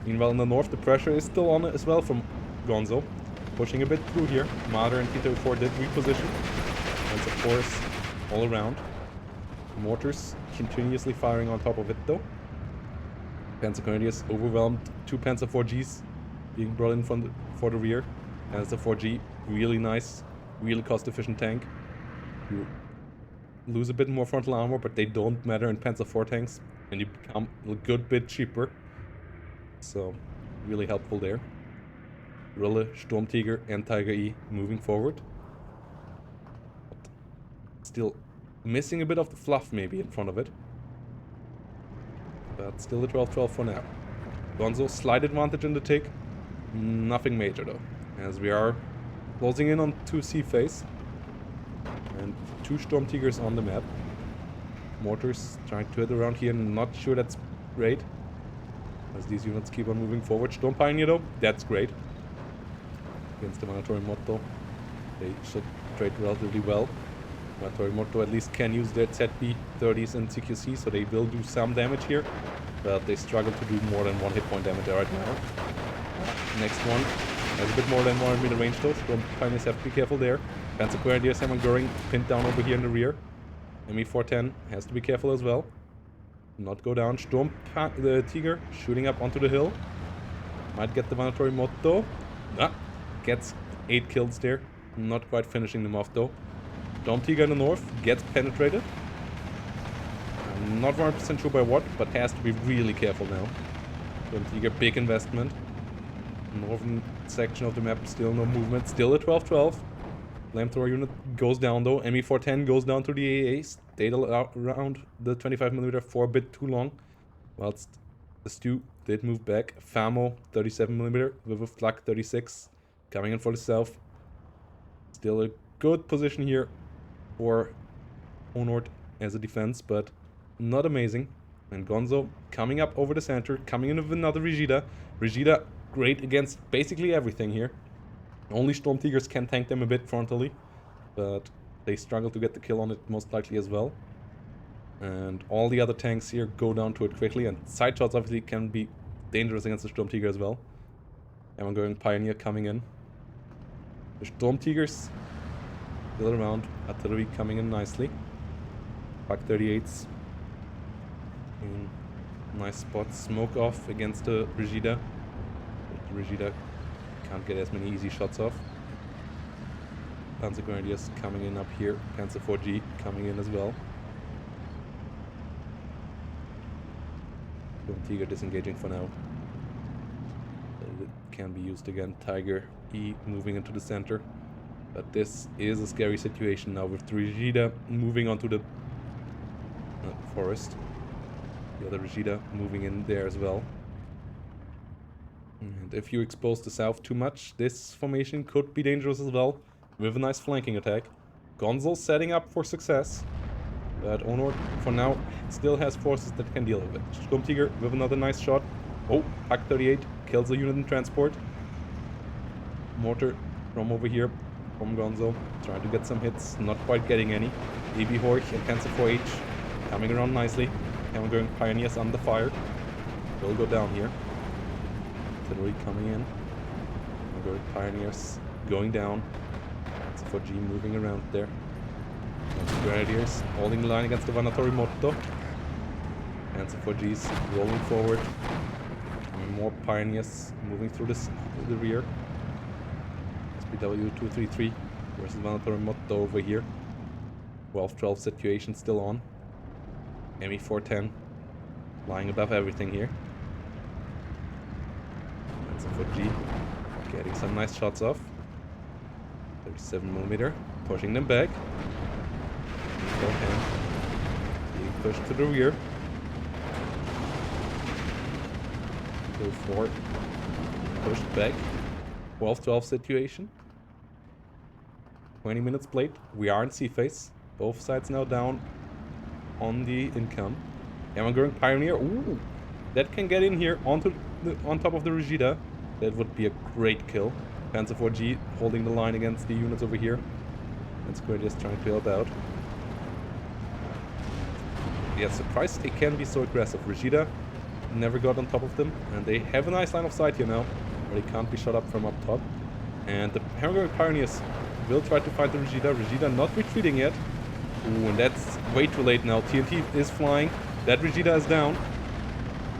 Meanwhile in the north the pressure is still on as well from Gonzo. Pushing a bit through here. Marder and T-34 did reposition. And of course all around. Mortars continuously firing on top of it though. Panzer Grenadiers overwhelmed. 2 Panzer 4Gs being brought in for the rear. As the 4G, really nice, really cost-efficient tank. You lose a bit more frontal armor, but they don't matter in Panzer 4 tanks, and you become a good bit cheaper. So, really helpful there. Rille, Sturmtiger, and Tiger E moving forward. But still missing a bit of the fluff maybe in front of it. But still a 12-12 for now. Gonzo, slight advantage in the tick. Nothing major though, as we are closing in on 2 sea phase. And 2 Storm Tigers on the map. Mortars trying to hit around here, not sure that's great. As these units keep on moving forward. Storm Pioneer though, that's great. Against the Mandatory Motto, they should trade relatively well. Mandatory Motto at least can use their ZB-30s and CQC, so they will do some damage here. But they struggle to do more than 1 hit point damage right now. Next one has a bit more than 100 meter range though. Storm Pioneers have to be careful there. Panzer Grenadiers, Hammer Göring pinned down over here in the rear. ME-410 has to be careful as well. Not go down. The Tiger shooting up onto the hill. Might get the Mandatory Motto. Gets 8 kills there. Not quite finishing them off though. Storm Tiger in the north gets penetrated. I'm not 100% sure by what, but has to be really careful now. Storm Tiger, big investment. Northern section of the map, still no movement. Still a 12-12. Flamethrower unit goes down though. ME-410 goes down to the AAs. Stayed around the 25mm for a bit too long. Whilst the Stu did move back. Famo 37mm with a Flak 36 coming in for the south. Still a good position here for Onord as a defense, but not amazing. And Gonzo coming up over the center, coming in with another Rigida. Rigida great against basically everything here. Only Storm Tigers can tank them a bit frontally, but they struggle to get the kill on it most likely as well. And all the other tanks here go down to it quickly, and side shots obviously can be dangerous against the Storm Tiger as well. And I'm going Pioneer coming in. The Storm Tigers still around, artillery coming in nicely. Pak 38s in nice spot. Smoke off against the Rigida. The Rigida can't get as many easy shots off. Panzer Grenadiers coming in up here. Panzer 4G coming in as well. Storm Tiger disengaging for now. It can be used again. Tiger E moving into the center. But this is a scary situation now with the Rigida moving onto the forest. The other Rigida moving in there as well. And if you expose the south too much, this formation could be dangerous as well, with a nice flanking attack. Gonzo setting up for success, but Onord for now still has forces that can deal with it. Sturmtiger with another nice shot. Oh, Pak 38 kills a unit in transport. Mortar from over here, from Gonzo, trying to get some hits, not quite getting any. EB Horch and Panzer 4H coming around nicely. Hammer Göring Pioneers under fire. Will go down here. Artillery coming in. Hammer Göring Pioneers going down. Panzer 4G moving around there. Panzer Grenadiers holding the line against the Mandatory Motto. Panzer 4Gs rolling forward. And more Pioneers moving through the rear. SPW 233 versus Mandatory Motto over here. 12-12 situation still on. ME-410 flying above everything here. Panzer 4G getting some nice shots off. 37mm pushing them back. Being pushed to the rear. Go forward. Pushed back. 12-12 situation. 20 minutes played. We are in sea phase. Both sides now down on the income. Hammer Göring Pioneer. Ooh, that can get in here on top of the Rigida. That would be a great kill. Panzer 4G holding the line against the units over here. And Square just trying to help out. Yeah, surprised they can be so aggressive. Rigida never got on top of them, and they have a nice line of sight here now, where they can't be shot up from up top. And the Hammer Göring Pioneers will try to fight the Rigida. Rigida not retreating yet. Ooh, and that's way too late now. TNT is flying. That Vegeta is down.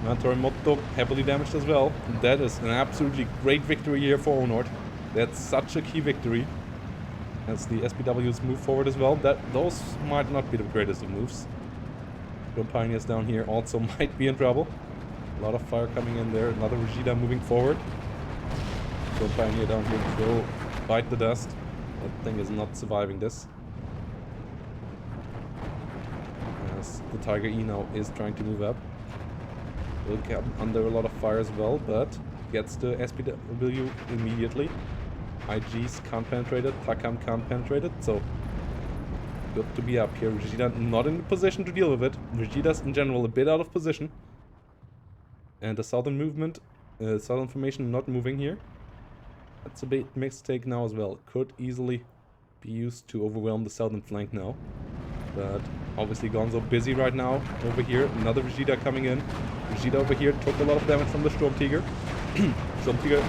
Torimoto heavily damaged as well. And that is an absolutely great victory here for Onord. That's such a key victory. As the SPWs move forward as well. Those might not be the greatest of moves. Storm Pioneers down here also might be in trouble. A lot of fire coming in there. Another Vegeta moving forward. Storm Pioneer down here will bite the dust. That thing is not surviving this. As the Tiger E now is trying to move up. Will get under a lot of fire as well, but gets the SPW immediately. IGs can't penetrate it, Takam can't penetrate it, so good to be up here. Vegeta not in the position to deal with it. Vegeta's in general a bit out of position. And the southern movement, southern formation not moving here. That's a big mistake now as well. Could easily be used to overwhelm the southern flank now. But obviously Gonzo busy right now over here. Another Vegeta coming in. Vegeta over here took a lot of damage from the Storm Tiger. Storm Tiger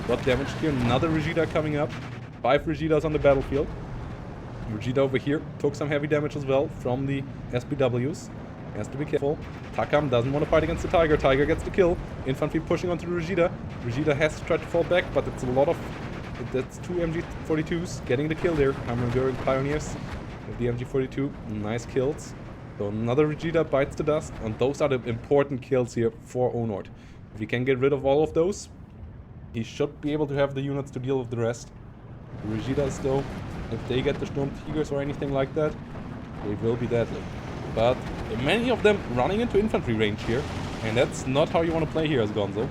got damaged here. Another Vegeta coming up. 5 Vegetas on the battlefield. Vegeta over here took some heavy damage as well from the SPWs. Has to be careful. Takam doesn't want to fight against the Tiger. Tiger gets the kill. Infantry pushing onto the Vegeta. Vegeta has to try to fall back, but it's a lot of... That's 2 MG42s getting the kill there. Hammer Pioneers with the MG42. Nice kills. So another Vegeta bites the dust. And those are the important kills here for Onord. If he can get rid of all of those, he should be able to have the units to deal with the rest. The Vegetas though, if they get the Storm Tigers or anything like that, they will be deadly. But many of them running into infantry range here. And that's not how you want to play here as Gonzo.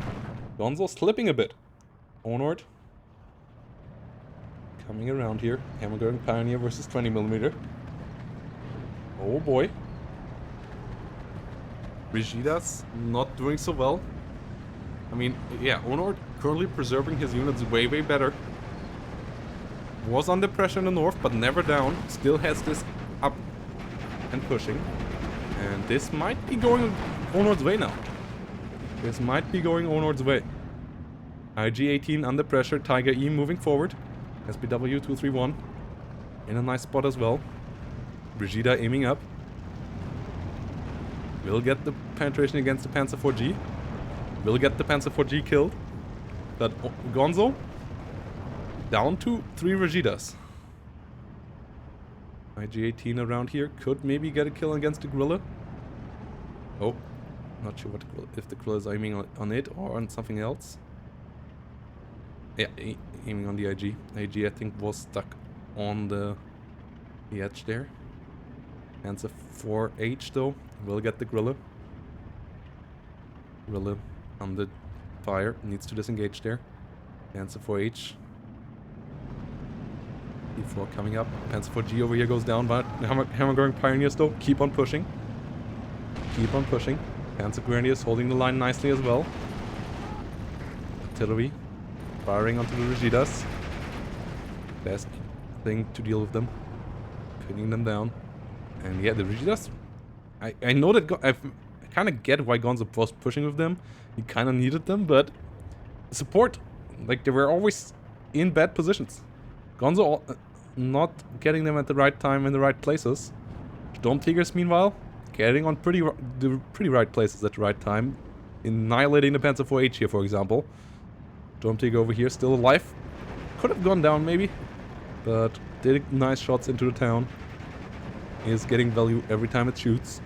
Gonzo slipping a bit. Onord coming around here. Hammer Pioneer versus 20mm. Oh boy. Vegeta's not doing so well. I mean, yeah, Onord currently preserving his units way better. Was under pressure in the north, but never down. Still has this up and pushing. And this might be going Onord's way now. This might be going Onord's way. IG-18 under pressure. Tiger E moving forward. SPW 231 in a nice spot as well. Vegeta aiming up. Will get the penetration against the Panzer 4G. Will get the Panzer 4G killed. But Gonzo down to 3 Vegetas. IG-18 around here could maybe get a kill against the Gorilla. Oh, not sure what if the Gorilla is aiming on it or on something else. Yeah, aiming on the IG. IG I think was stuck on the edge there. Panzer 4H though will get the Gorilla. Gorilla under fire, needs to disengage there. Panzer 4H. E4 coming up. Panzer 4G over here goes down, but Hammer going Pioneers though keep on pushing. Keep on pushing. Panzer Grenadiers holding the line nicely as well. Artillery firing onto the Vegetas. Best thing to deal with them. Pinning them down. And yeah, the Vegetas. I know that I kind of get why Gonzo was pushing with them. He kind of needed them, but support, like they were always in bad positions. Gonzo not getting them at the right time in the right places. Storm Tigers meanwhile getting on the pretty right places at the right time, annihilating the Panzer 4H here, for example. Storm Tiger over here still alive. Could have gone down maybe, but did nice shots into the town. Is getting value every time it shoots.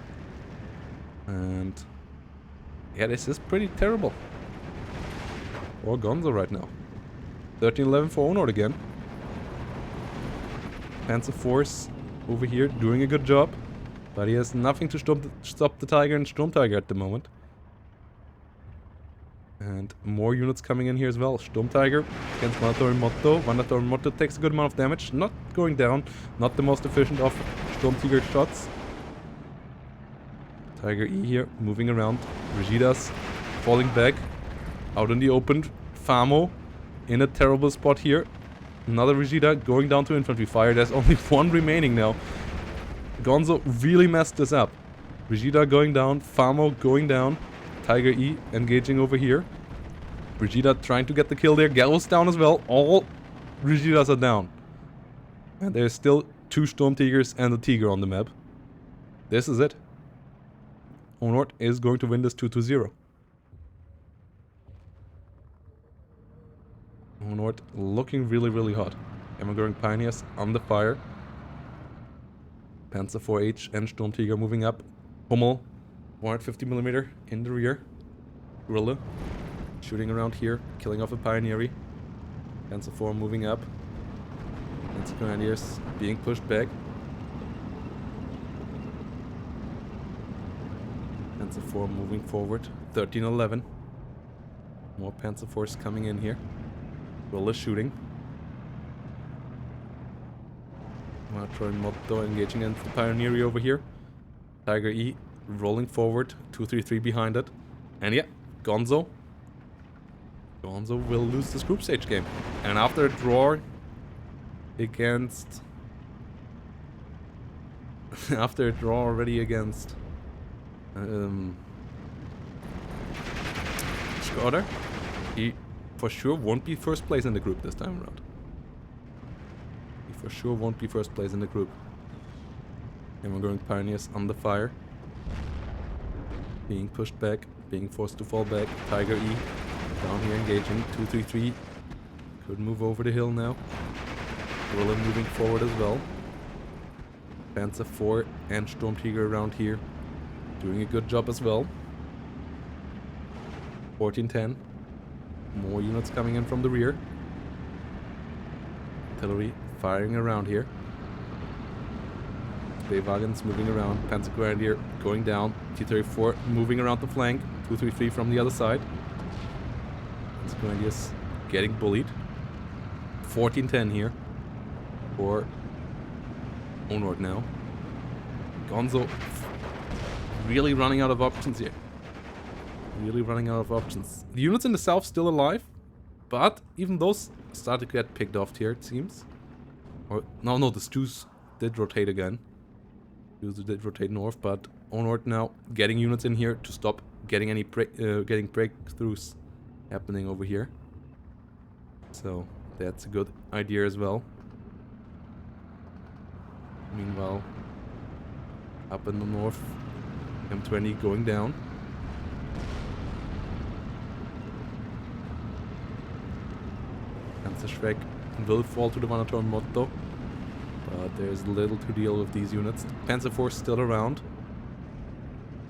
And yeah, this is pretty terrible for Gonzo right now. 13-11 for Onord again. Panzer Force over here doing a good job, but he has nothing to stop the Tiger and Storm Tiger at the moment. And more units coming in here as well. Storm Tiger against Torimoto. Torimoto takes a good amount of damage. Not going down. Not the most efficient of Storm Tiger shots. Tiger E here moving around. Vegetas falling back. Out in the open. Famo in a terrible spot here. Another Vegeta going down to infantry fire. There's only one remaining now. Gonzo really messed this up. Vegeta going down. Famo going down. Tiger E engaging over here. Vegeta trying to get the kill there. Gallows down as well. All Vegetas are down. And there's still 2 Storm Tigers and a Tiger on the map. This is it. Onord is going to win this 2-0. Onord looking really, really hot. Emigrant Pioneers under fire. Panzer 4H and Storm Tiger moving up. Hummel, 150mm in the rear. Gorilla shooting around here, killing off a Pioneer. Panzer 4 moving up. Panzer Grenadiers being pushed back. Panzer 4 moving forward. 1311. More Panzer 4s coming in here. Gorilla shooting. Troy Motto engaging against the Pioneer over here. Tiger E rolling forward. 233 behind it. And yeah, Gonzo. Gonzo will lose this group stage game. And after a draw against... after a draw already against... Schroeder, he for sure won't be first place in the group this time around. He for sure won't be first place in the group. And we're going Pioneers under fire. Being pushed back, being forced to fall back. Tiger E down here engaging. 233. Could move over the hill now. Gorilla moving forward as well. Panzer 4 and Storm Tiger around here. Doing a good job as well. 1410. More units coming in from the rear. Artillery firing around here. Wagens moving around. Panzer Grenadier going down. T-34 moving around the flank. 233 from the other side. Panzer Grenadiers getting bullied. 1410 here for Onord now. Gonzo really running out of options here. Really running out of options. The units in the south still alive, but even those started to get picked off here, it seems. Or no, the Stews did rotate again. Stews did rotate north, but Onord now getting units in here to stop getting any getting breakthroughs happening over here. So that's a good idea as well. Meanwhile, up in the north, M20 going down. Panzer Schreck will fall to the Vanator Motto, but there's little to deal with these units. Panzer 4 still around.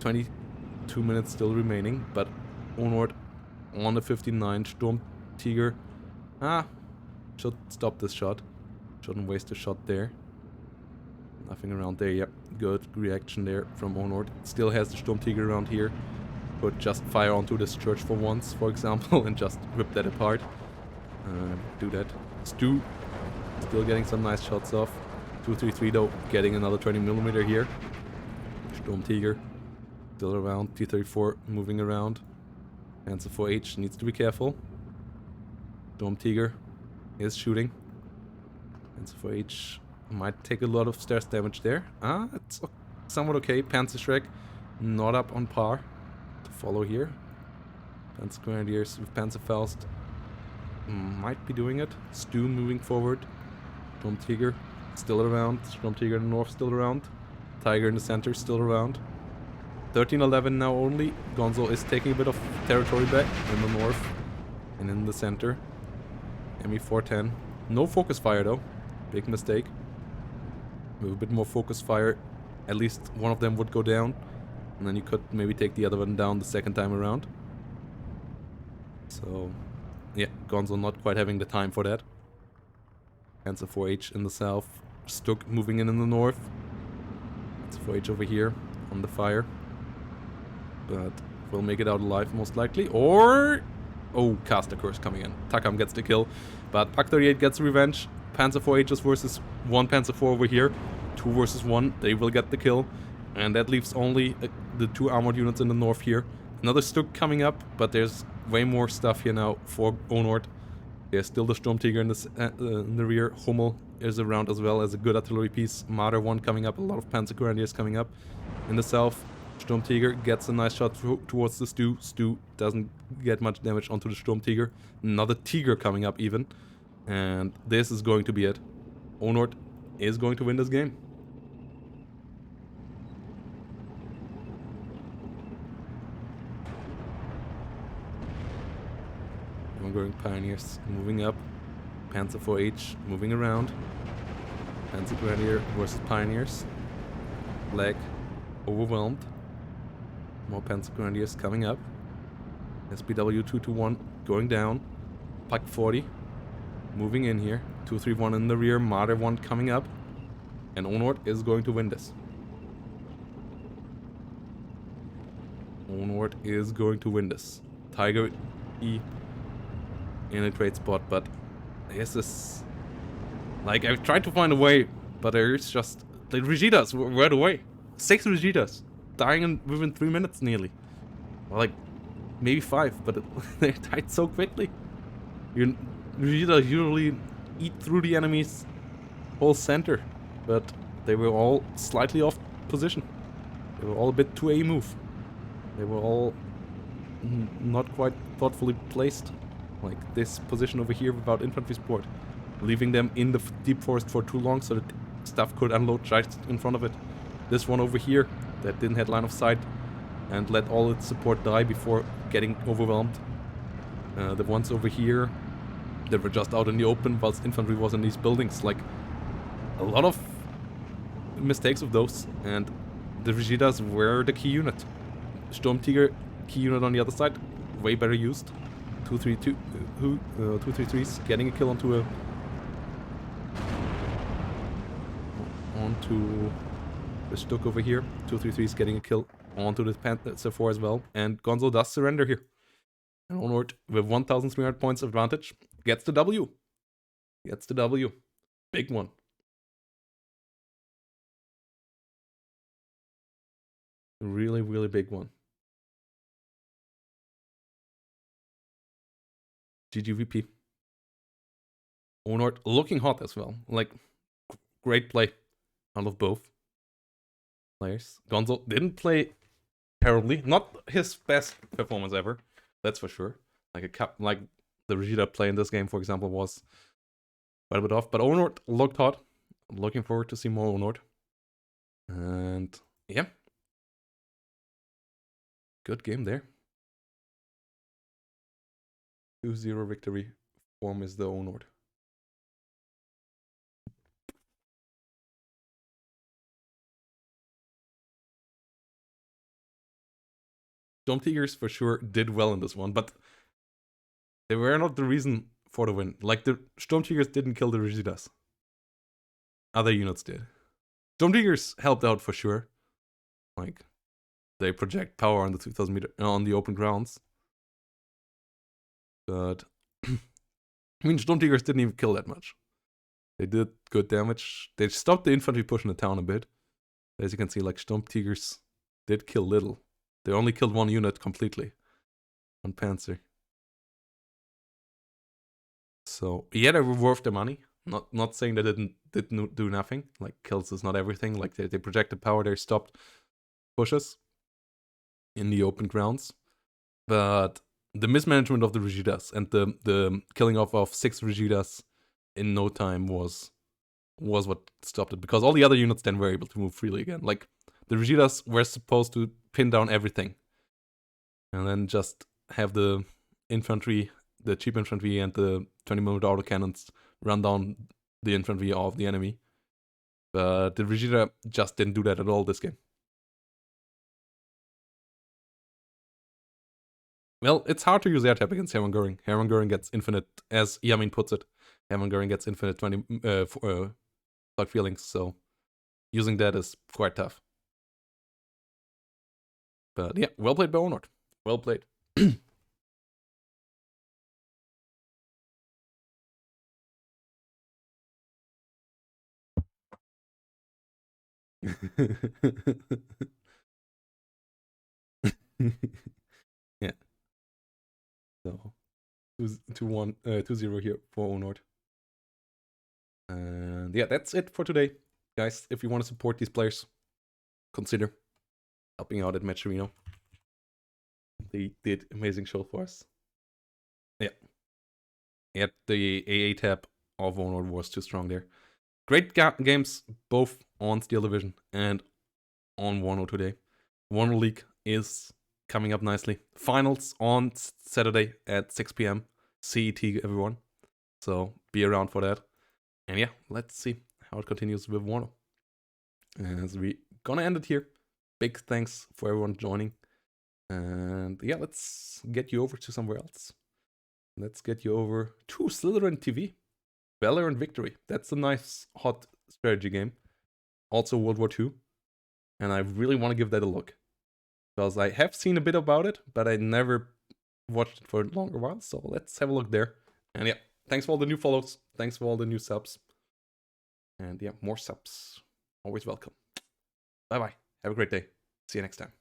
22 minutes still remaining, but Onord on the 59. Storm Tiger should stop this shot. Shouldn't waste a shot there. Nothing around there. Yep, good reaction there from Onord. Still has the Storm Tiger around here. Could just fire onto this church for once, for example, and just rip that apart. Do that. Stu still getting some nice shots off. 233 though, getting another 20mm here. Storm Tiger still around. T-34 moving around. Panzer 4H needs to be careful. Storm Tiger is shooting. Panzer 4H might take a lot of stairs damage there. It's somewhat okay. Panzer Schreck not up on par to follow here. Panzer Grenadiers with Panzer Faust might be doing it. Stu moving forward. Storm Tiger still around. Storm Tiger in the north still around. Tiger in the center still around. 1311 now only. Gonzo is taking a bit of territory back in the north and in the center. ME410. No focus fire though. Big mistake. With a bit more focus fire, at least one of them would go down. And then you could maybe take the other one down the second time around. So, yeah, Gonzo not quite having the time for that. Panzer 4H in the south. Stuk moving in the north. Panzer 4H over here on the fire. But will make it out alive most likely. Or... oh, Caster Curse coming in. Takam gets the kill. But Pak 38 gets revenge. Panzer 4Hs versus one Panzer 4 over here. 2 versus 1. They will get the kill. And that leaves only the 2 armored units in the north here. Another Stuk coming up, but there's way more stuff here now for Onord. There's still the Storm Tiger in the rear. Hummel is around as well as a good artillery piece. Marder 1 coming up. A lot of Panzer Grenadiers coming up. In the south, Storm Tiger gets a nice shot towards the Stu. Stu doesn't get much damage onto the Storm Tiger. Another Tiger coming up even. And this is going to be it. Onord is going to win this game. Going Pioneers moving up. Panzer 4H moving around. Panzer Grenadier versus Pioneers. Leg overwhelmed. More Panzer Grenadiers coming up. SPW 221 going down. Pike 40 moving in here. 231 in the rear. Marder 1 coming up. And Onord is going to win this. Onord is going to win this. Tiger E in a great spot, but this is... Like, I've tried to find a way, but there's just... The Rigidas were the way. 6 Rigidas. Dying within 3 minutes nearly. Well, like, maybe 5, but they died so quickly. Rigidas usually eat through the enemy's whole center, but they were all slightly off position. They were all a bit too A move. They were all not quite thoughtfully placed. Like this position over here without infantry support. Leaving them in the deep forest for too long so that stuff could unload just in front of it. This one over here that didn't have line of sight and let all its support die before getting overwhelmed. The ones over here that were just out in the open whilst infantry was in these buildings. Like a lot of mistakes of those, and the Rigidas were the key unit. Sturmtiger key unit on the other side, way better used. 233's getting a kill onto the Stuk over here. 233's getting a kill onto the Panzer 4 as well. And Gonzo does surrender here. And Onord, with 1,300 points advantage, gets the W. Gets the W. Big one. Really, really big one. GGVP. Onord looking hot as well. Like, great play out of both players. Gonzo didn't play terribly. Not his best performance ever. That's for sure. Like the Rigida play in this game, for example, was quite a bit off. But Onord looked hot. Looking forward to see more Onord. And yeah. Good game there. 2-0 victory. Form is the Onord. Sturmtigers for sure did well in this one, but they were not the reason for the win. Like, the Sturmtigers didn't kill the Rigidas. Other units did. Sturmtigers helped out for sure. Like, they project power on the 2,000 meter on the open grounds. But I mean, Sturmtigers didn't even kill that much. They did good damage. They stopped the infantry pushing the town a bit. As you can see, like, Sturmtigers did kill little. They only killed one unit completely. One Panzer. So yeah, they were worth the money. Not saying they didn't do nothing. Like, kills is not everything. Like, they projected power, they stopped pushes in the open grounds. But the mismanagement of the Rigidas and the killing off of 6 Rigidas in no time was what stopped it. Because all the other units then were able to move freely again. Like, the Rigidas were supposed to pin down everything. And then just have the infantry, the cheap infantry and the 20mm autocannons run down the infantry of the enemy. But the Rigida just didn't do that at all this game. Well, it's hard to use air tap against Hermann Göring. Hermann Göring gets infinite, as Yamin puts it, Hermann Göring gets infinite 20 thug feelings, so using that is quite tough. But yeah, well played by Onord. Well played. Yeah. So 2-0 here for Onord. And yeah, that's it for today. Guys, if you want to support these players, consider helping out at Match Arena. They did amazing show for us. Yeah. Yeah, the AA tab of Onord was too strong there. Great games, both on Steel Division and on Wano today. Wano League is coming up nicely. Finals on Saturday at 6 p.m. CET, everyone. So be around for that. And yeah, let's see how it continues with Wano. As we gonna end it here. Big thanks for everyone joining. And yeah, let's get you over to somewhere else. Let's get you over to Slytherin TV. Valorant Victory. That's a nice, hot strategy game. Also World War II. And I really want to give that a look. Because I have seen a bit about it, but I never watched it for a longer while. So let's have a look there. And yeah, thanks for all the new follows. Thanks for all the new subs. And yeah, more subs. Always welcome. Bye-bye. Have a great day. See you next time.